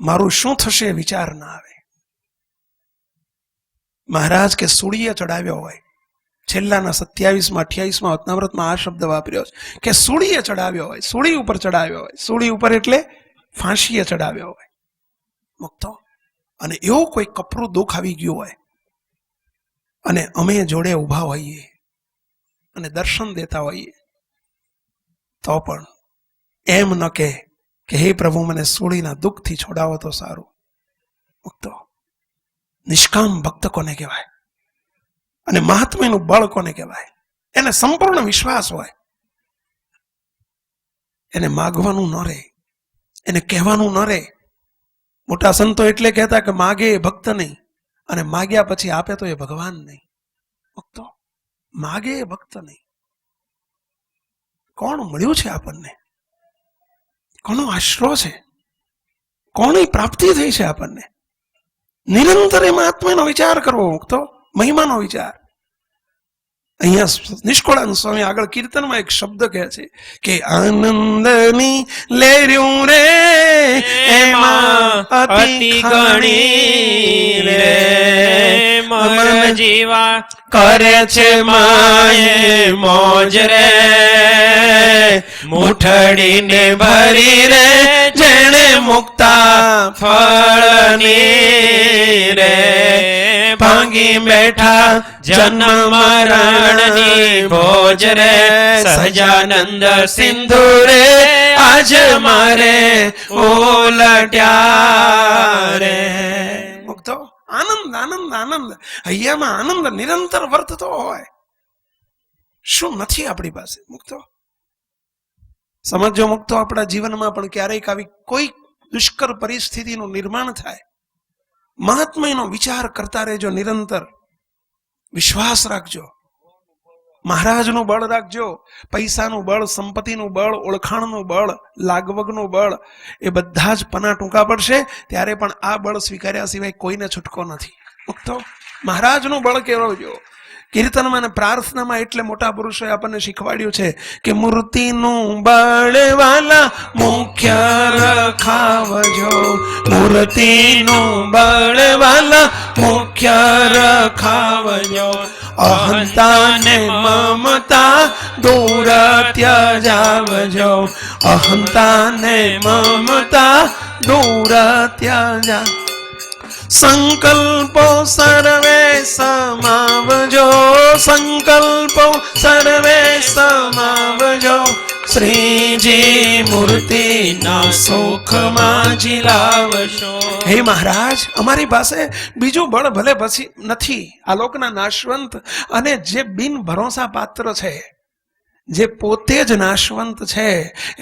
મારું શું થશે વિચાર ના આવે. મહારાજ કે સૂળીએ ચડાવ્યો હોય, છેલ્લાના 27માં 28માં વતનાવ્રતમાં આ શબ્દ વાપર્યો છે કે સૂળીએ ચડાવ્યો હોય, સૂળી ઉપર ચડાવ્યો હોય. સૂળી ઉપર એટલે ફાંસીએ ચડાવ્યો હોય. મુક્તો અને એવું કોઈ કપરું દુઃખ આવી ગયું હોય અને અમે જોડે ઊભા હોઈએ અને દર્શન દેતા હોઈએ તો પણ એમ ન કે હે પ્રભુ મને સૂળીના દુઃખથી છોડાવો તો સારું. મુક્તો નિષ્કામ ભક્ત કોને કહેવાય અને મહાત્મ્યનું બળ કોને કહેવાય? એને સંપૂર્ણ વિશ્વાસ હોય, એને માગવાનું ન રહે, એને કહેવાનું ન રહે. મોટા સંતો એટલે કહેતા કે માગે એ ભક્ત નહીં અને માગ્યા પછી આપે તો એ ભગવાન નહીં. ભક્તો માગે એ ભક્ત નહીં. કોણ મળ્યું છે આપણને? કોનો આશરો છે? કોની પ્રાપ્તિ થઈ છે આપણને? નિરંતર એમાં આત્માનો વિચાર કરવો. મુક્તો મહિમાનો વિચાર. અહીંયા નિષ્કુળાનંદ સ્વામી આગળ કીર્તનમાં એક શબ્દ કહે છે કે આનંદની લેર્યું રે એમાં અતિ ઘણી રે મન જીવા કરે છે માયે મોજ રે મુઠડીને ભરી રે જેણે મુક્તા ફળની રે ભાંગી બેઠા જન્મ મરણની ભોજ રે સહજાનંદ સિંધુ રે આજ મારે ઉલટ્યા રે. મુક્તો આનંદ આનંદ આનંદ હૈયામાં આનંદ નિરંતર વર્તતો હોય. શું નથી આપણી પાસે? મુક્તો સમજો. મુક્તો આપણા જીવનમાં પણ ક્યારેક આવી કોઈ દુષ્કર પરિસ્થિતિનું નિર્માણ થાય, મહાત્મ્યનો વિચાર કરતા રહેજો. નિરંતર વિશ્વાસ રાખજો. મહારાજનું બળ રાખજો. પૈસાનું બળ, સંપત્તિનું બળ, ઓળખાણનું બળ, લાગવગનું બળ એ બધા જ પના ટૂંકા પડશે. ત્યારે પણ આ બળ સ્વીકાર્યા સિવાય કોઈને છૂટકો નથી. તો મહારાજનું બળ કેળવજો. કીર્તનમાં અને પ્રાર્થનામાં એટલે મોટા પુરુષોએ આપણને શીખવાડ્યું છે કે મૂર્તિનું બળ વાલા મુખ્ય રખાવજો. મૂર્તિનું બળ વાલા મુખ્ય રખાવજો. અહંતા ને મમતા દૂર ત્યજાવજો. અહંતા ને મમતા દૂર ત્યજા. સંકલ્પો સર્વે સમાવજો. સંકલ્પો સર્વે સમાવજો. શ્રીજી મૂર્તિના સુખમાં જીલાવશો. હે મહારાજ, અમારી પાસે બીજું બળ ભલે પછી નથી. આ લોકના નાશવંત અને જે બિન ભરોસા પાત્ર છે, જે પોતે જ નાશવંત છે,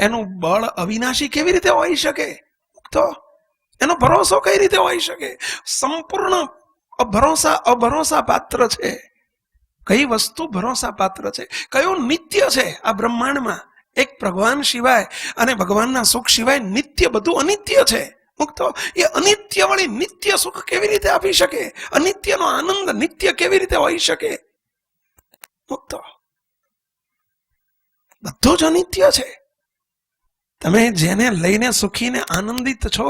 એનું બળ અવિનાશી કેવી રીતે હોઈ શકે? તો એનો ભરોસો કઈ રીતે હોઈ શકે? સંપૂર્ણ અભરોસા પાત્ર છે. કઈ વસ્તુ ભરોસા પાત્ર છે? કયું નિત્ય છે આ બ્રહ્માંડમાં? એક ભગવાન સિવાય અને ભગવાનના સુખ સિવાય નિત્ય બધું અનિત્ય છે. મુક્તો એ અનિત્ય વળી નિત્ય સુખ કેવી રીતે આપી શકે? અનિત્યનો આનંદ નિત્ય કેવી રીતે હોઈ શકે? મુક્તો બધું જ અનિત્ય છે. તમે જેને લઈને સુખીને આનંદિત છો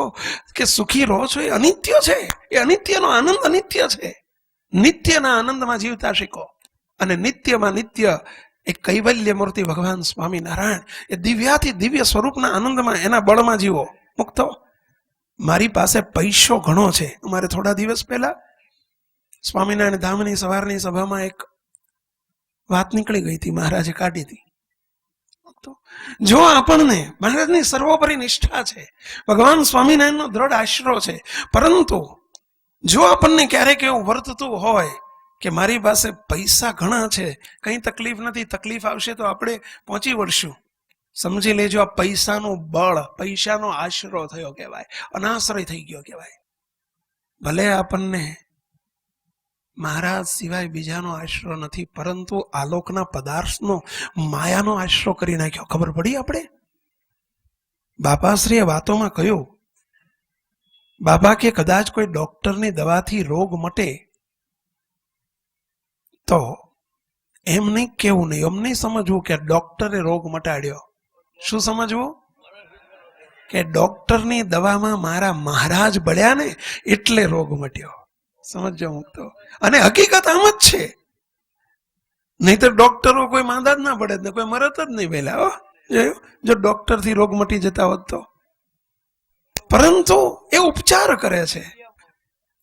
કે સુખી રહો છો એ અનિત્ય છે. એ અનિત્યનો આનંદ અનિત્ય છે. નિત્યના આનંદમાં જીવતા શીખો. અને નિત્યમાં નિત્ય એક કૈવલ્ય મૂર્તિ ભગવાન સ્વામિનારાયણ એ દિવ્યાથી દિવ્ય સ્વરૂપના આનંદમાં એના બળમાં જીવો. મુક્તો મારી પાસે પૈસો ઘણો છે. અમારે થોડા દિવસ પહેલા સ્વામિનારાયણ ધામની સવારની સભામાં એક વાત નીકળી ગઈ હતી, મહારાજે કાઢી હતી. જો આપણને મહારાજની સર્વોપરી નિષ્ઠા છે, ભગવાન સ્વામિનારાયણનો દ્રઢ આશરો છે, પરંતુ જો આપણને ક્યારેક એવું વર્તતું હોય કે મારી પાસે પૈસા ઘણા છે, કઈ તકલીફ નથી, તકલીફ આવશે તો આપણે પહોંચી વળશું, સમજી લેજો આ પૈસાનું બળ, પૈસાનો આશરો થયો કહેવાય, અનાશ્રય થઈ ગયો કહેવાય. ભલે આપણને મહારાજ સિવાય બીજાનો આશરો નથી, પરંતુ આલોકના પદાર્થનો માયાનો આશરો કરી નાખ્યો. ખબર પડી આપણે? બાપાશ્રીએ વાતોમાં કહ્યું, બાબા કે કદાચ કોઈ ડોક્ટરની દવાથી રોગ મટે તો એમ નહીં કેવું નહીં, એમ નહીં સમજવું કે ડોક્ટરે રોગ મટાડ્યો. શું સમજવું? કે ડોક્ટરની દવામાં મારા મહારાજ બળ્યા ને એટલે રોગ મટ્યો. સમજો મુક્તો. અને હકીકત આમ જ છે. નહીં તો ડોક્ટરો કોઈ માંદા જ ના પડે ને કોઈ મરત જ નહીં પહેલા. જો ડોક્ટર થી રોગ મટી જતા હોત તો. પરંતુ એ ઉપચાર કરે છે.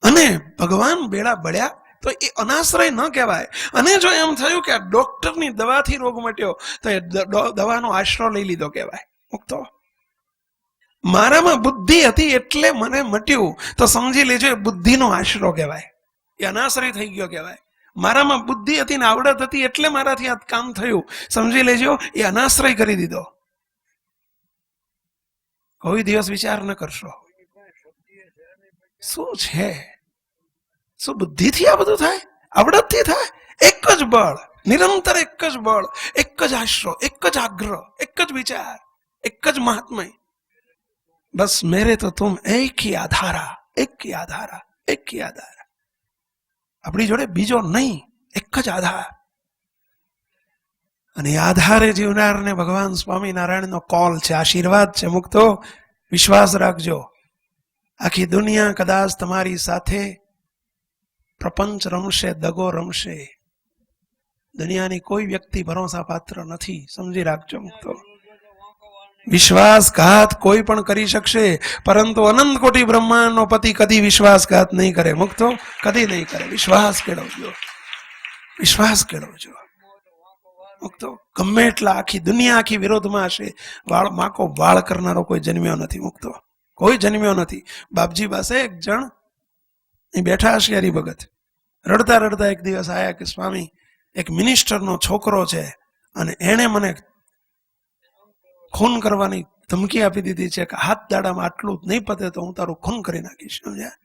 અને ભગવાન બેડા બળ્યા તો એ અનાશ્રય ન કહેવાય. અને જો એમ થયું કે ડોક્ટરની દવાથી રોગ મટ્યો તો એ દવાનો આશરો લઈ લીધો કહેવાય. મુક્તો. મારામાં બુદ્ધિ હતી એટલે મને મટ્યું તો સમજી લેજો એ બુદ્ધિનો આશરો કહેવાય. એ અનાશ્રય થઈ ગયો કહેવાય. મારામાં બુદ્ધિ હતી ને આવડત હતી એટલે મારાથી આ કામ થયું, સમજી લેજો એ અનાશ્રય કરી દીધો. કોઈ દિવસ વિચાર ન કરશો શું છે, શું બુદ્ધિથી આ બધું થાય, આવડતથી થાય? એક જ બળ, નિરંતર એક જ બળ, એક જ આશરો, એક જ આગ્રહ, એક જ વિચાર, એક જ મહાત્મય. બસ મેરે તો તુમ એક ही आधारा, एक ही आधारा, एक ही आधारा. આપણી જોડે બીજો નહીં, એક જ આધાર. અને આધારે જીવનારને ભગવાન સ્વામિનારાયણનો કોલ છે, આશીર્વાદ છે. મુક્તો, વિશ્વાસ રાખજો. આખી દુનિયા કદાચ તમારી સાથે પ્રપંચ રમશે, દગો રમશે, દુનિયાની કોઈ વ્યક્તિ ભરોસા પાત્ર નથી. સમજી રાખજો મુક્તો. વિશ્વાસઘાત કોઈ પણ કરી શકશે, પરંતુ અનંત કોટી બ્રહ્માંડનો પતિ કદી વિશ્વાસઘાત નહીં કરે. મુક્તો, કદી નહીં કરે. વિશ્વાસ કેળવજો, વિશ્વાસ કેળવજો. મુક્તો, ગમે એટલા આખી દુનિયા આખી વિરોધમાં હશે, વાળ માકો વાળ કરનારો કોઈ જન્મ્યો નથી. મુક્તો, કોઈ જન્મ્યો નથી. બાપજી પાસે એક જણ બેઠા હશે હરિભગત, રડતા રડતા એક દિવસ આયા કે સ્વામી, એક મિનિસ્ટરનો છોકરો છે અને એણે મને ખૂન કરવાની ધમકી આપી દીધી છે કે હાથ દાડામાં આટલું જ નહીં પતે તો હું તારું ખૂન કરી નાખીશ. સમજ્યા?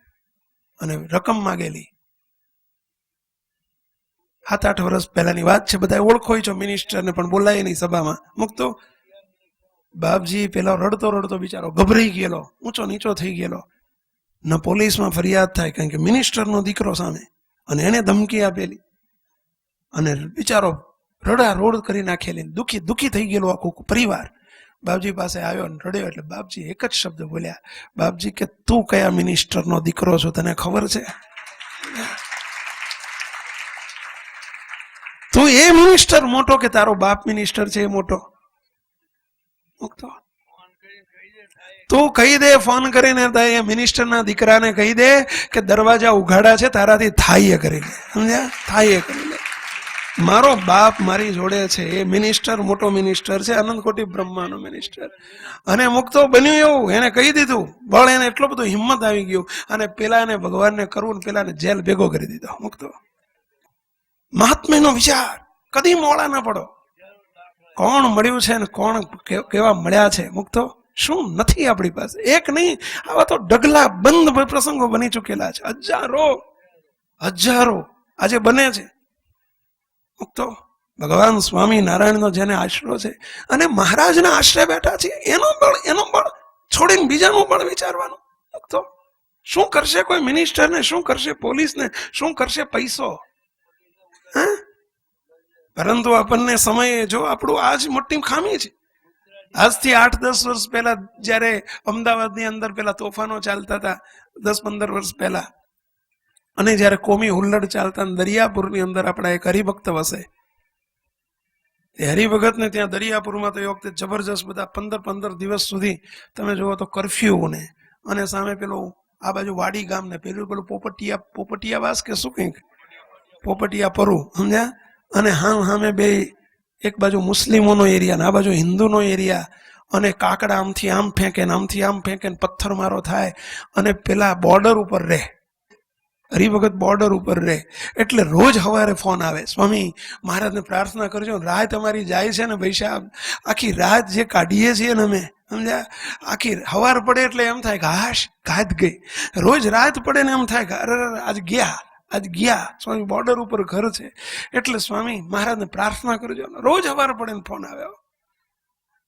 અને રકમ માગેલી. 7-8 વર્ષ પહેલાની વાત છે. બધા ઓળખો છો મિનિસ્ટરને, પણ બોલાય નહીં સભામાં. મુક્તો, બાપજી પેલો રડતો રડતો બિચારો ગભરાઈ ગયેલો, ઊંચો નીચો થઈ ગયેલો. ન પોલીસમાં ફરિયાદ થાય, કારણ કે મિનિસ્ટરનો દીકરો સામે, અને એને ધમકી આપેલી, અને બિચારો રડા રોડ કરી નાખેલી, દુઃખી થઈ ગયેલો આખું પરિવાર. બાપજી પાસે આવ્યો અને રડ્યો. એટલે બાપજી એક જ શબ્દ બોલ્યા, બાપજી કે તું કયા મિનિસ્ટરનો દીકરો છો, તને ખબર છે? તું એ મિનિસ્ટર મોટો કે તારો બાપ મિનિસ્ટર છે એ મોટો? મુક્તો, તું કહી દે ફોન કરીને, એ મિનિસ્ટરના દીકરાને કહી દે કે દરવાજા ઉઘાડા છે, તારાથી થાય કરી લે. સમજ્યા? થાય કરી લે. મારો બાપ મારી જોડે છે, એ મિનિસ્ટર, મોટો મિનિસ્ટર છે, અનંત કોટી બ્રહ્માનો મિનિસ્ટર. અને મુક્તો બન્યું એવું, એને કહી દીધું. બળ એને એટલો બધો હિંમત આવી ગયું, અને પેલાને ભગવાનને કરવું ને પેલાને જેલ ભેગો કરી દીધો. મુક્તો, મહાત્મ્યનો વિચાર, કદી મોડા ના પડો. કોણ મળ્યું છે ને કોણ કેવા મળ્યા છે. મુક્તો, શું નથી આપણી પાસે? એક નહીં, આવા તો ડગલા બંધ પ્રસંગો બની ચૂકેલા છે. હજારો આજે બને છે. મુક્તો, ભગવાન સ્વામિનારાયણનો જેને આશરો છે અને મહારાજના આશ્રય બેઠા છે, એનો બળ છોડીને બીજાનું બળ વિચારવાનું. મુક્તો, શું કરશે કોઈ મિનિસ્ટરને, શું કરશે પોલીસને, શું કરશે પૈસો? હા, પરંતુ આપણને સમયે જો આપણું આજ મોટી ખામી છે. આજથી 8-10 વર્ષ પહેલા જયારે અમદાવાદની અંદર પેલા તોફાનો ચાલતા હતા, 10-15 વર્ષ પહેલા, અને જયારે કોમી હુલ્લડ ચાલતા, દરિયાપુરની અંદર આપણા એક હરિભક્ત વસે. એ હરિભગતને ત્યાં દરિયાપુરમાં તો એ વખતે જબરજસ્ત બધા 15 દિવસ સુધી તમે જુઓ તો કર્ફ્યુ ને, અને સામે પેલું આ બાજુ વાડી ગામ ને પેલું પોપટિયાવાસ કે શું કંઈક, પોપટિયા પરું, સમજ્યા? અને સામે બે, એક બાજુ મુસ્લિમોનો એરિયા ને આ બાજુ હિન્દુનો એરિયા, અને કાકડા આમથી આમ ફેંકે ને આમથી આમ ફેંકે ને પથ્થર મારો થાય, અને પેલા બોર્ડર ઉપર રહે, હરિભગત બોર્ડર ઉપર રહે. એટલે રોજ સવારે ફોન આવે, સ્વામી મહારાજને પ્રાર્થના કરજો, રાત અમારી જાય છે ને ભાઈ સાહેબ, આખી રાત જે કાઢીએ છીએ ને અમે, સમજ્યા? આખી સવાર પડે એટલે એમ થાય કે હાશ ઘાત ગઈ. રોજ રાત પડે ને એમ થાય કે અરે આજ ગયા સ્વામી, બોર્ડર ઉપર ઘર છે, એટલે સ્વામી મહારાજને પ્રાર્થના કરજો. રોજ સવાર પડે ને ફોન આવ્યો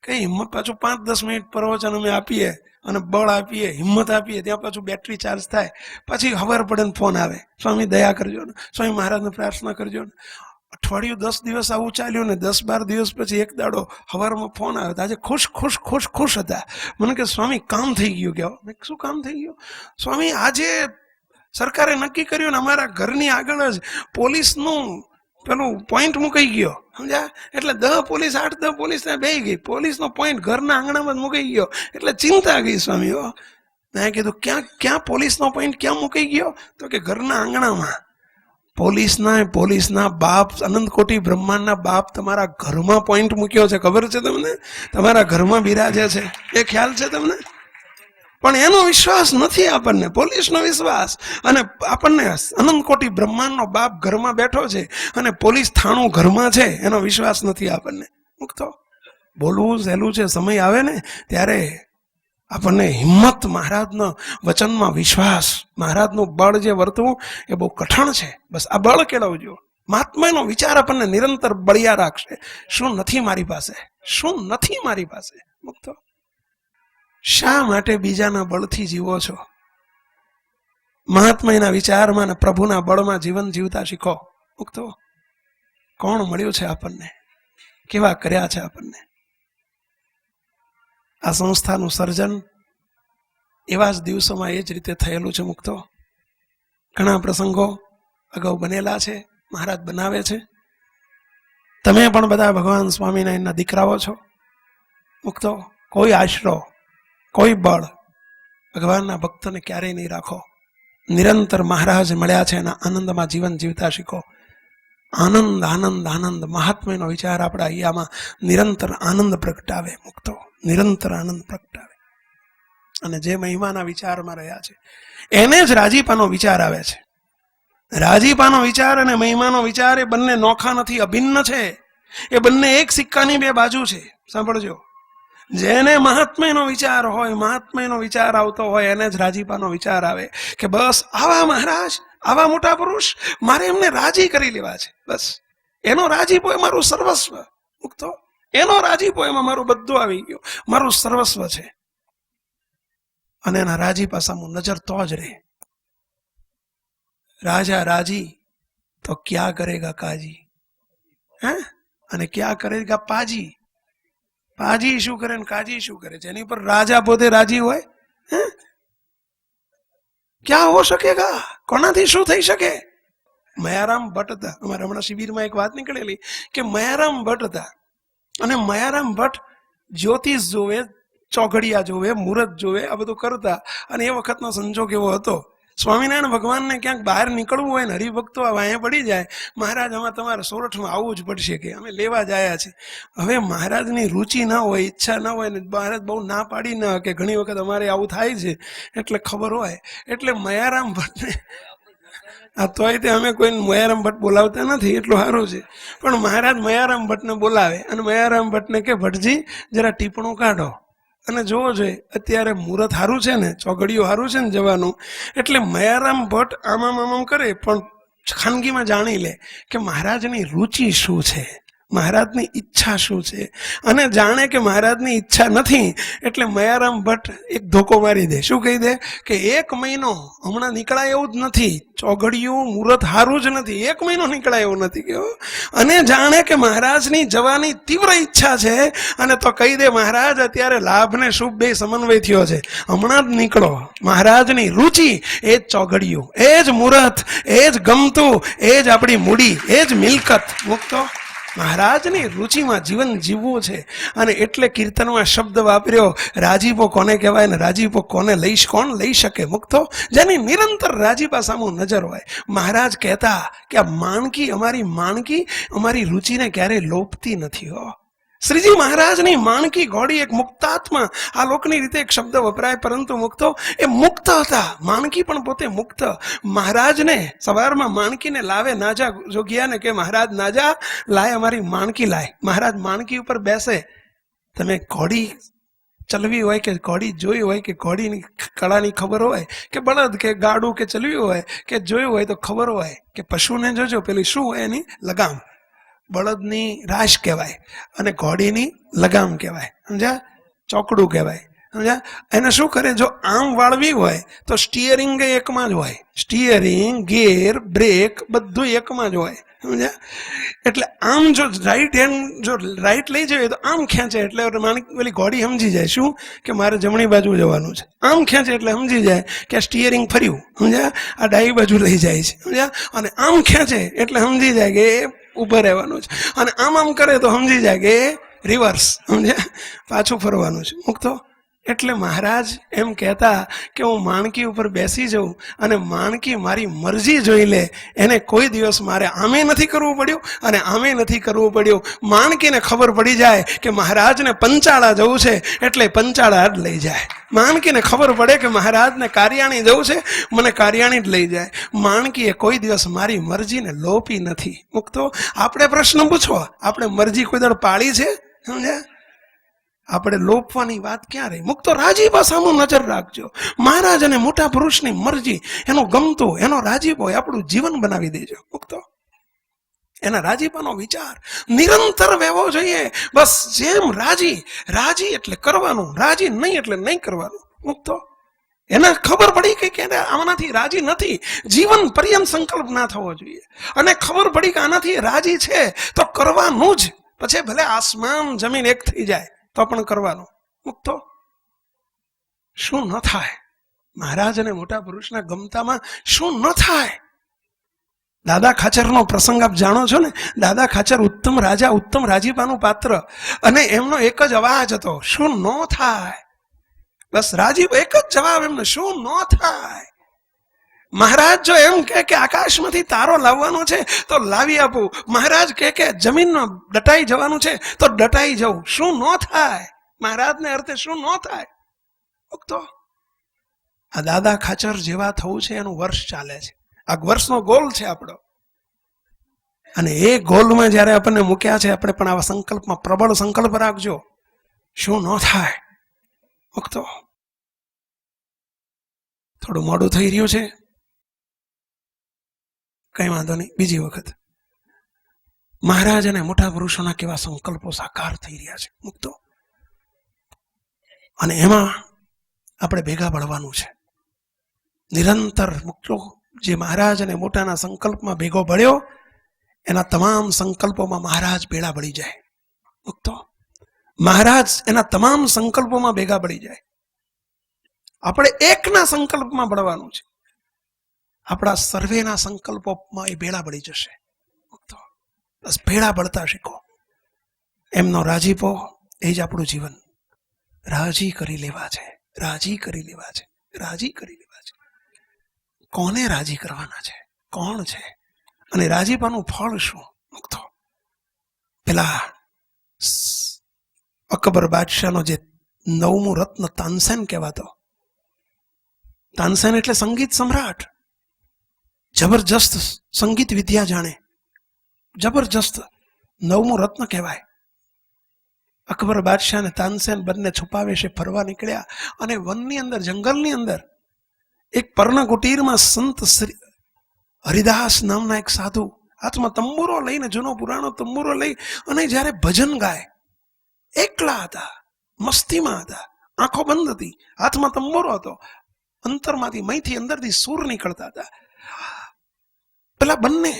કઈ હિંમત, પાછું 5-10 મિનિટ પ્રવચન અમે આપીએ અને બળ આપીએ, હિંમત આપીએ, ત્યાં પાછું બેટરી ચાર્જ થાય, પછી ખબર પડે ને ફોન આવે, સ્વામી દયા કરજો ને, સ્વામી મહારાજને પ્રાર્થના કરજો ને. અઠવાડિયું 10 દિવસ આવું ચાલ્યું ને 10-12 દિવસ પછી એક દાડો સવારમાં ફોન આવ્યો. આજે ખુશ હતા. મને કે સ્વામી કામ થઈ ગયું. કે મેં શું કામ થઈ ગયું? સ્વામી આજે સરકારે નક્કી કર્યું ને અમારા ઘરની આગળ જ પોલીસનું પેલું પોઈન્ટ મુકાઈ ગયો, સમજ્યા? એટલે 8-10 પોલીસ ત્યાં બેસી ગઈ. પોલીસનો પોઈન્ટ ઘરના આંગણામાં જ મુકાઈ ગયો. એટલે ચિંતા ગઈ સ્વામી. મેં કીધું ક્યાં પોલીસનો પોઈન્ટ ક્યાં મુકાઈ ગયો? તો કે ઘરના આંગણામાં. પોલીસના બાપ, અનંત કોટી બ્રહ્માંડના બાપ તમારા ઘરમાં પોઈન્ટ મૂક્યો છે, ખબર છે તમને? તમારા ઘરમાં બિરાજે છે, એ ખ્યાલ છે તમને? પણ એનો વિશ્વાસ નથી આપણને, પોલીસનો વિશ્વાસ. અને આપણને અનંત કોટી બ્રહ્માંડનો બાપ ઘરમાં બેઠો છે અને પોલીસ થાણું ઘરમાં છે, એનો વિશ્વાસ નથી આપણને. મુક્તો બોલવું સહેલું છે, સમય આવે ને ત્યારે આપણને હિંમત, મહારાજનો વચનમાં વિશ્વાસ, મહારાજનું બળ જે વર્તવું એ બહુ કઠણ છે. બસ આ બળ કેળવજો. મહાત્માનો વિચાર આપણને નિરંતર બળિયા રાખશે. શું નથી મારી પાસે, શું નથી મારી પાસે. મુક્તો શા માટે બીજાના બળથી જીવો છો? મહાત્માના વિચારમાં અને પ્રભુના બળમાં જીવન જીવતા શીખો. મુક્તો કોણ મળ્યું છે આપણને, કેવા કર્યા છે આપણને. આ સંસ્થાનું સર્જન એવા જ દિવસોમાં એ જ રીતે થયેલું છે. મુક્તો ઘણા પ્રસંગો અગાઉ બનેલા છે, મહારાજ બનાવે છે. તમે પણ બધા ભગવાન સ્વામિનારાયણના દીકરાઓ છો. મુક્તો કોઈ આશરો, કોઈ બળ ભગવાનના ભક્તોને ક્યારેય નહીં રાખો. નિરંતર મહારાજ મળ્યા છે એના આનંદમાં જીવન જીવતા શીખો. આનંદ આનંદ આનંદ, મહાત્માનો વિચાર આપણા અહીંયામાં નિરંતર આનંદ પ્રગટાવે. મુક્તો નિરંતર આનંદ પ્રગટાવે. અને જે મહિમાના વિચારમાં રહ્યા છે એને જ રાજીપાનો વિચાર આવે છે. રાજીપાનો વિચાર અને મહિમાનો વિચાર એ બંને નોખા નથી, અભિન્ન છે. એ બંને એક સિક્કાની બે બાજુ છે. સાંભળજો, જેને મહાત્માનો વિચાર હોય, મહાત્માનો વિચાર આવતો હોય, એને જ રાજીપાનો વિચાર આવે કે બસ આવા મહારાજ, આવા મોટા પુરુષ, મારે એમને રાજી કરી લેવા છે. બસ એનો રાજીપો એ મારું સર્વસ્વ. મુક્તો એનો રાજીપો એમાં મારું બધું આવી ગયું, મારું સર્વસ્વ છે. અને એના રાજીપા સામું નજર તો જ રહે. રાજા રાજી તો ક્યાં કરેગા કાજી, હે? અને ક્યાં કરેગા પાજી. પાજી શું કરે ને કાજી શું કરે છે? એની પર રાજા પોતે રાજી હોય, હે? ક્યાં હો શકેગા? કોનાથી શું થઈ શકે? મયારામ ભટ્ટ હતા. અમારે હમણાં શિબિરમાં એક વાત નીકળેલી કે મયારામ ભટ્ટ હતા અને મયારામ ભટ્ટ જ્યોતિષ જોવે, ચોઘડિયા જોવે, મુહૂર્ત જોવે, આ બધું કરતા. અને એ વખતનો સંજોગ એવો હતો, સ્વામિનારાયણ ભગવાનને ક્યાંક બહાર નીકળવું હોય ને હરિભક્તો વાંહે પડી જાય, મહારાજ આમાં તમારે સોરઠમાં આવવું જ પડશે, કે અમે લેવા જ આવ્યા છીએ. હવે મહારાજની રુચિ ના હોય, ઈચ્છા ના હોય ને મહારાજ બહુ ના પાડી ન કે ઘણી વખત અમારે આવું થાય છે એટલે ખબર હોય. એટલે મયારામ ભટ્ટને આ તોય તે અમે કોઈ મયારામ ભટ્ટ બોલાવતા નથી, એટલું સારું છે. પણ મહારાજ મયારામ ભટ્ટને બોલાવે અને મયારામ ભટ્ટને કે ભટ્ટજી જરા ટીપણું કાઢો અને જોવો જોઈએ અત્યારે મુહૂર્ત સારું છે ને, ચોઘડિયું સારું છે ને જવાનું. એટલે મયારામ ભટ્ટ આમ કરે પણ ખાનગીમાં જાણી લે કે મહારાજની રુચિ શું છે, મહારાજની ઈચ્છા શું છે. અને જાણે કે મહારાજની ઈચ્છા નથી એટલે મયારામ ભટ્ટ એક ધોકો મારી દે. શું કહી દે કે 1 મહિનો હમણાં નીકળાય એવું જ નથી, ચોઘડિયું મુહૂર્ત સારું જ નથી, 1 મહિનો નીકળાય એવું નથી કયો. અને જાણે કે મહારાજની જવાની તીવ્ર ઈચ્છા છે અને તો કહી દે મહારાજ અત્યારે લાભ ને શુભ બે સમન્વય થયો છે, હમણાં જ નીકળો. મહારાજની રુચિ એ જ ચોઘડિયું, એ જ મુહૂર્ત, એ જ ગમતું, એ જ આપણી મૂડી, એ જ મિલકત. મુક્તો મહારાજની રુચિમાં જીવન જીવવું છે. અને એટલે કીર્તનમાં શબ્દ વાપર્યો, રાજીપો કોને કહેવાય ને રાજીપો કોણ લઈ શકે. મુક્તો જેની નિરંતર રાજીપા સામું નજર હોય. મહારાજ કહેતા કે આ માણકી, અમારી રુચિને ક્યારેય લોપતી નથી હો. શ્રીજી મહારાજની માણકી ઘોડી એક મુક્તાત્મા, આ લોકની રીતે એક શબ્દ વપરાય પરંતુ મુક્તો એ મુક્ત હતા. માણકી પણ પોતે મુક્ત. મહારાજને સવારમાં માણકીને લાવે, નાજા જોગિયાને કે મહારાજ નાજા લાય, અમારી માણકી લાય. મહારાજ માણકી ઉપર બેસે. તમે ઘોડી ચલવી હોય કે ઘોડી જોઈ હોય કે ઘોડીની કળાની ખબર હોય કે બળદ કે ગાડું કે ચલવ્યું હોય કે જોયું હોય તો ખબર હોય કે પશુને જોજો પેલી શું હોય એની લગામ. બળદની રાશ કહેવાય અને ઘોડીની લગામ કહેવાય, સમજ્યા? ચોકડું કહેવાય, સમજ્યા? એને શું કરે, જો આમ વાળવી હોય તો સ્ટીયરિંગ એકમાં જ હોય, સ્ટીયરિંગ, ગિયર, બ્રેક બધું એકમાં જ હોય, સમજ્યા? એટલે આમ જો રાઈટ હેન્ડ જો રાઈટ લઈ જાય તો આમ ખેંચે એટલે પેલી ઘોડી સમજી જાય શું કે મારે જમણી બાજુ જવાનું છે, આમ ખેંચે એટલે સમજી જાય કે સ્ટીયરિંગ ફર્યું, સમજ્યા? આ ડાબી બાજુ લઈ જાય છે, સમજ્યા? અને આમ ખેંચે એટલે સમજી જાય કે એ ઊભા રહેવાનું છે, અને આમ કરે તો સમજી જાય કે એ રિવર્સ, સમજ્યા? પાછું ફરવાનું છે. મૂકતો એટલે મહારાજ એમ કહેતા કે હું માણકી ઉપર બેસી જાઉં અને માણકી મારી મરજી જોઈ લે, એને કોઈ દિવસ મારે આમે નથી કરવું પડ્યું અને આમે નથી કરવું પડ્યું. માણકીને ખબર પડી જાય કે મહારાજને પંચાળા જવું છે એટલે પંચાળા જ લઈ જાય. માણકીને ખબર પડે કે મહારાજને કારિયાણી જવું છે, મને કારિયાણી જ લઈ જાય. માણકીએ કોઈ દિવસ મારી મરજીને લોપી નથી. મૂકતો આપણે પ્રશ્ન પૂછો, આપણે મરજી કોઈ દળ પાળી છે? સમજ્યા? આપણે લોપવાની વાત ક્યાં રહી? મુક્તો રાજીપા સામુ નજર રાખજો. મહારાજ અને મોટા પુરુષની મરજી, એનો ગમતો, એનો રાજીપો આપણું જીવન બનાવી દેજો. મુક્તો એના રાજીપાનો વિચાર નિરંતર વહેવો જોઈએ. બસ જેમ રાજી, રાજી એટલે કરવાનું, રાજી નહીં એટલે નહીં કરવાનું. મુક્તો એને ખબર પડી કે આનાથી રાજી નથી, જીવન પર્યંત સંકલ્પ ના થવો જોઈએ. અને ખબર પડી કે આનાથી રાજી છે તો કરવાનું જ, પછી ભલે આસમાન જમીન એક થઈ જાય તો પણ કરવાનું. મુક્તો શું ન થાય મહારાજ અને મોટા પુરુષના ગમતામાં? શું ન થાય? દાદા ખાચરનો પ્રસંગ આપ જાણો છો ને. દાદા ખાચર ઉત્તમ રાજા, ઉત્તમ રાજીપાનું પાત્ર, અને એમનો એક જ અવાજ હતો, શું ન થાય? બસ રાજીપ, એક જ જવાબ એમને, શું ન થાય? મહારાજ જો એમ કે આકાશમાંથી તારો લાવવાનો છે તો લાવી આપું. મહારાજ કે જમીનમાં દટાઈ જવાનું છે તો દટાઈ જવું. શું ન થાય? મહારાજને અર્થે શું ન થાય? તો આ દાદા ખાચર જેવા થવું છે એનું વર્ષ ચાલે છે. આ વર્ષનો ગોલ છે આપણો, અને એ ગોલમાં જયારે આપણને મૂક્યા છે, આપણે પણ આવા સંકલ્પમાં પ્રબળ સંકલ્પ રાખજો. શું ન થાય? તો થોડું મોડું થઈ રહ્યું છે, કઈ વાંધો નહીં, બીજી વખત. મહારાજ અને મોટા પુરુષોના કેવા સંકલ્પો સાકાર થઈ રહ્યા છે. મુક્તો અને એમાં આપણે ભેગા ભળવાનું છે નિરંતર. મુક્તો જે મહારાજ અને મોટાના સંકલ્પમાં ભેગો ભળ્યો એના તમામ સંકલ્પોમાં મહારાજ ભેળા ભળી જાય. મુક્તો મહારાજ એના તમામ સંકલ્પોમાં ભેગા ભળી જાય. આપણે એકના સંકલ્પમાં ભળવાનું છે, આપણા સર્વેના સંકલ્પોમાં એ ભેળા ભળી જશે. બસ ભેળા ભળતા શીખો. એમનો રાજીપો એ જ આપણું જીવન. રાજી કરી લેવા છે, રાજી કરી લેવા છે, રાજી કરી લેવા છે. કોને રાજી કરવાના છે? કોણ છે? અને રાજીપાનું ફળ શું? મુક્તો પેલા અકબર બાદશાહનો જે 9મું રત્ન તાનસેન કહેવાતો. તાનસેન એટલે સંગીત સમ્રાટ, જબરજસ્ત સંગીત વિદ્યા જાણે, જબરજસ્ત 9મું રત્ન કહેવાય. અકબર બાદશાહ અને તાનસેન બંને છુપાવે છે, ફરવા નીકળ્યા, અને વનની અંદર, જંગલની અંદર એક પર્ણકુટીરમાં સંત શ્રી હરિદાસ નામના એક સાધુ હાથમાં તંબુરો લઈને, જૂનો પુરાણો તંબુરો લઈ અને જ્યારે ભજન ગાય, એકલા હતા, મસ્તીમાં હતા, આંખો બંધ હતી, હાથમાં તંબુરો હતો, અંતરમાંથી, મહીથી, અંદરથી સૂર નીકળતા હતા. પેલા બંને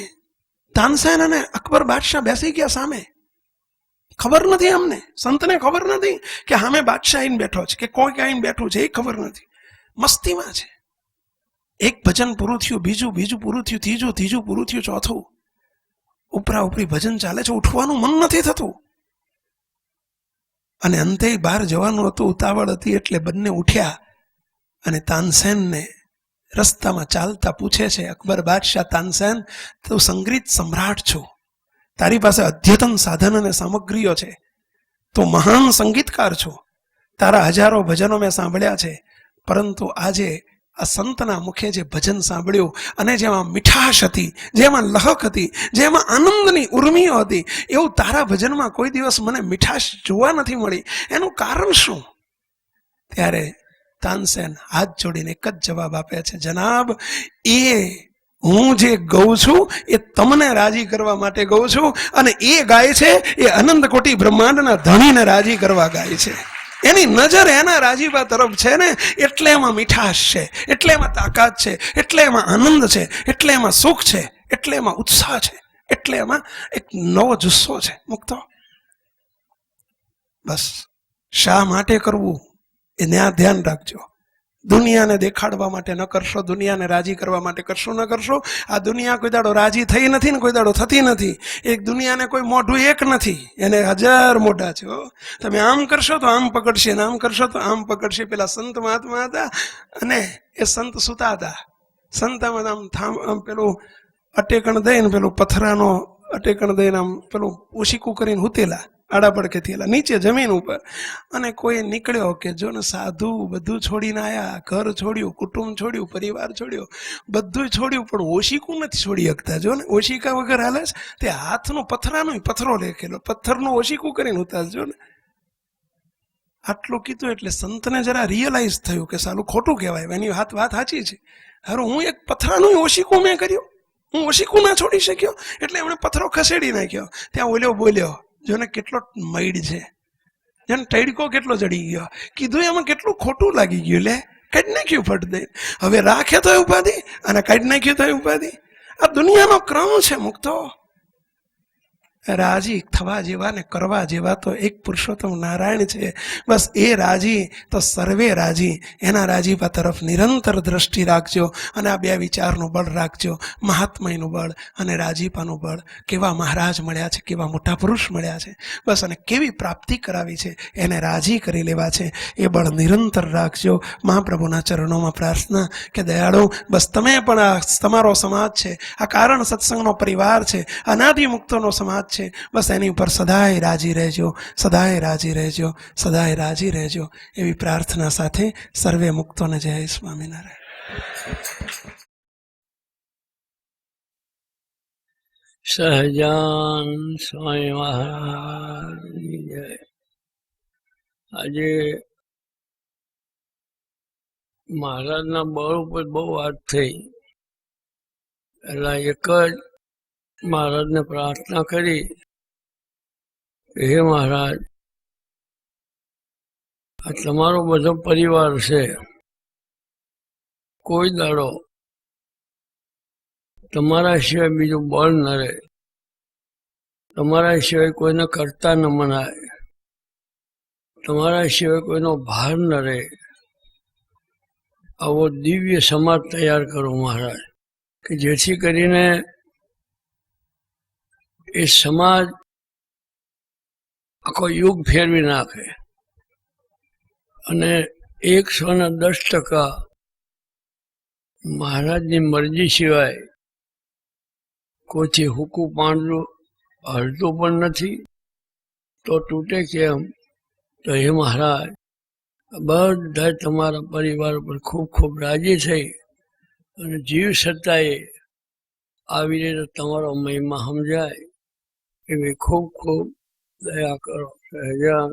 તાનસેન અને અકબર બાદશાહ બેસી ગયા સામે. ખબર નથી અમને, સંતને ખબર નથી કે સામે બાદશાહ આવીને બેઠો છે કે કોઈ આવીને બેઠું છે, એ ખબર નથી. મસ્તીમાં છે. એક ભજન પૂરું થયું, બીજું પૂરું થયું, ત્રીજું પૂરું થયું, ચોથું. ઉપરા ઉપરી ભજન ચાલે છે, ઉઠવાનું મન નથી થતું. અને અંતે બહાર જવાનું હતું, ઉતાવળ હતી, એટલે બંને ઉઠ્યા અને તાનસેનને રસ્તામાં ચાલતા પૂછે છે, અકબર બાદશાહ, તાનસેન, તું સંગીત સમ્રાટ છું, તારી પાસે અદ્યતન સાધન અને સામગ્રીઓ છે, તું મહાન સંગીતકાર છું, તારા હજારો ભજનો મેં સાંભળ્યા છે, પરંતુ આજે આ સંતના મુખે જે ભજન સાંભળ્યું અને જેમાં મીઠાશ હતી, જેમાં લહક હતી, જેમાં આનંદની ઉર્મિઓ હતી, એવું તારા ભજનમાં કોઈ દિવસ મને મીઠાશ જોવા નથી મળી. એનું કારણ શું? ત્યારે તાનસેન હાથ જોડીને એક જ જવાબ આપે છે, જનાબ, એ હું જે ગઉં છું એ તમને રાજી કરવા માટે ગઉં છું, અને એ ગાય છે એ અનંત કોટી બ્રહ્માંડના ધણીને રાજી કરવા ગાય છે. એની નજર એના રાજીપા તરફ છે ને, એટલે એમાં મીઠાશ છે, એટલે એમાં તાકાત છે, એટલે એમાં આનંદ છે, એટલે એમાં સુખ છે, એટલે એમાં ઉત્સાહ છે, એટલે એમાં એક નવો જુસ્સો છે. મુક્તો બસ શા માટે કરવું એ ધ્યાન રાખજો. દુનિયાને દેખાડવા માટે ન કરશો, દુનિયાને રાજી કરવા માટે કરશો ન કરશો. આ દુનિયા કોઈ દાડો રાજી થઈ નથી ને કોઈ દાડો થતી નથી. એક દુનિયાને કોઈ મોઢું એક નથી, એને 1000 મોઢા છે. તમે આમ કરશો તો આમ પકડશે, ને આમ કરશો તો આમ પકડશે. પેલા સંત મહાત્મા હતા, અને એ સંત સુતા હતા. સંતામાં આમ પેલું અટેકણ દઈને, પેલું પથરાનો અટેકણ દઈને આમ પેલું ઓશીકું કરીને હુતેલા, આડા પડકે થયેલા નીચે જમીન ઉપર. અને કોઈ નીકળ્યો કે જો ને સાધુ બધું છોડીને આયા, ઘર છોડ્યું, કુટુંબ છોડ્યું, પરિવાર છોડ્યો, બધું છોડ્યું, પણ ઓશીકું નથી છોડી શકતા. જો ને ઓશિકા વગર હાલે છે. તે હાથનું પથરાનો પથરો લેખેલો, પથ્થરનું ઓશીકું કરીને ઉતાર. જો ને આટલું કીધું એટલે સંતને જરા રિયલાઇઝ થયું કે સાલું ખોટું કહેવાય, એની વાત સાચી છે. હારું, હું એક પથરાનું ઓશીકું મેં કર્યું, હું ઓશીકું ના છોડી શક્યો, એટલે એમણે પથ્થરો ખસેડી નાખ્યો. ત્યાં ઓલ્યો બોલ્યો, જોને કેટલો મૈડ છે, જેને ટૈડકો કેટલો ચડી ગયો, કીધું એમાં કેટલું ખોટું લાગી ગયું. લે કાઢી નાખ્યું ફટ દઈ. હવે રાખે તો ઉપાધિ, અને કાઢી નાખ્યું તો ઉપાધિ. આ દુનિયાનો ક્રમ છે. મુક્તો રાજી થવા જેવા ને કરવા જેવા તો એક પુરુષોત્તમ નારાયણ છે. બસ એ રાજી તો સર્વે રાજી. એના રાજીપા તરફ નિરંતર દ્રષ્ટિ રાખજો, અને આ બે વિચારનું બળ રાખજો, મહાત્મયનું બળ અને રાજીપાનું બળ. કેવા મહારાજ મળ્યા છે, કેવા મોટા પુરુષ મળ્યા છે, બસ, અને કેવી પ્રાપ્તિ કરાવી છે, એને રાજી કરી લેવા છે. એ બળ નિરંતર રાખજો. મહાપ્રભુના ચરણોમાં પ્રાર્થના કે દયાળુ, બસ તમે પણ આ તમારો સમાજ છે, આ કારણ સત્સંગનો પરિવાર છે, અનાદિ મુક્તોનો સમાજ છે, બસ એની ઉપર સદાય રાજી રહેજો, સદાય રાજી રહેજો, સદાય રાજી રહેજો. એવી પ્રાર્થના સાથે સર્વે મુક્તોને જય સ્વામિનારાયણ. સહજાન સ્વામી મહારાજની જય. આજે મહારાજના બળ ઉપર બહુ વાત થઈ. એટલે એક જ મહારાજને પ્રાર્થના કરી, હે મહારાજ, આ તમારો બધો પરિવાર છે, કોઈ દાડો તમારા સિવાય બીજું બળ ન રહે, તમારા સિવાય કોઈને કરતા ન મનાય, તમારા સિવાય કોઈનો ભાર ન રહે. આવો દિવ્ય સમાજ તૈયાર કરો મહારાજ, કે જેથી કરીને એ સમાજ આખો યુગ ફેરવી નાખે, અને 110% મહારાજની મરજી સિવાય કોઈથી હુકું પાંડવું હલતું પણ નથી. તો તૂટે કેમ? તો હે મહારાજ, બધા તમારા પરિવાર પર ખૂબ ખૂબ રાજી થઈ, અને જીવ સત્તાએ આવી રીતે તમારો મહિમા સમજાય એવી ખૂબ ખૂબ દયા કરો. સહજાન.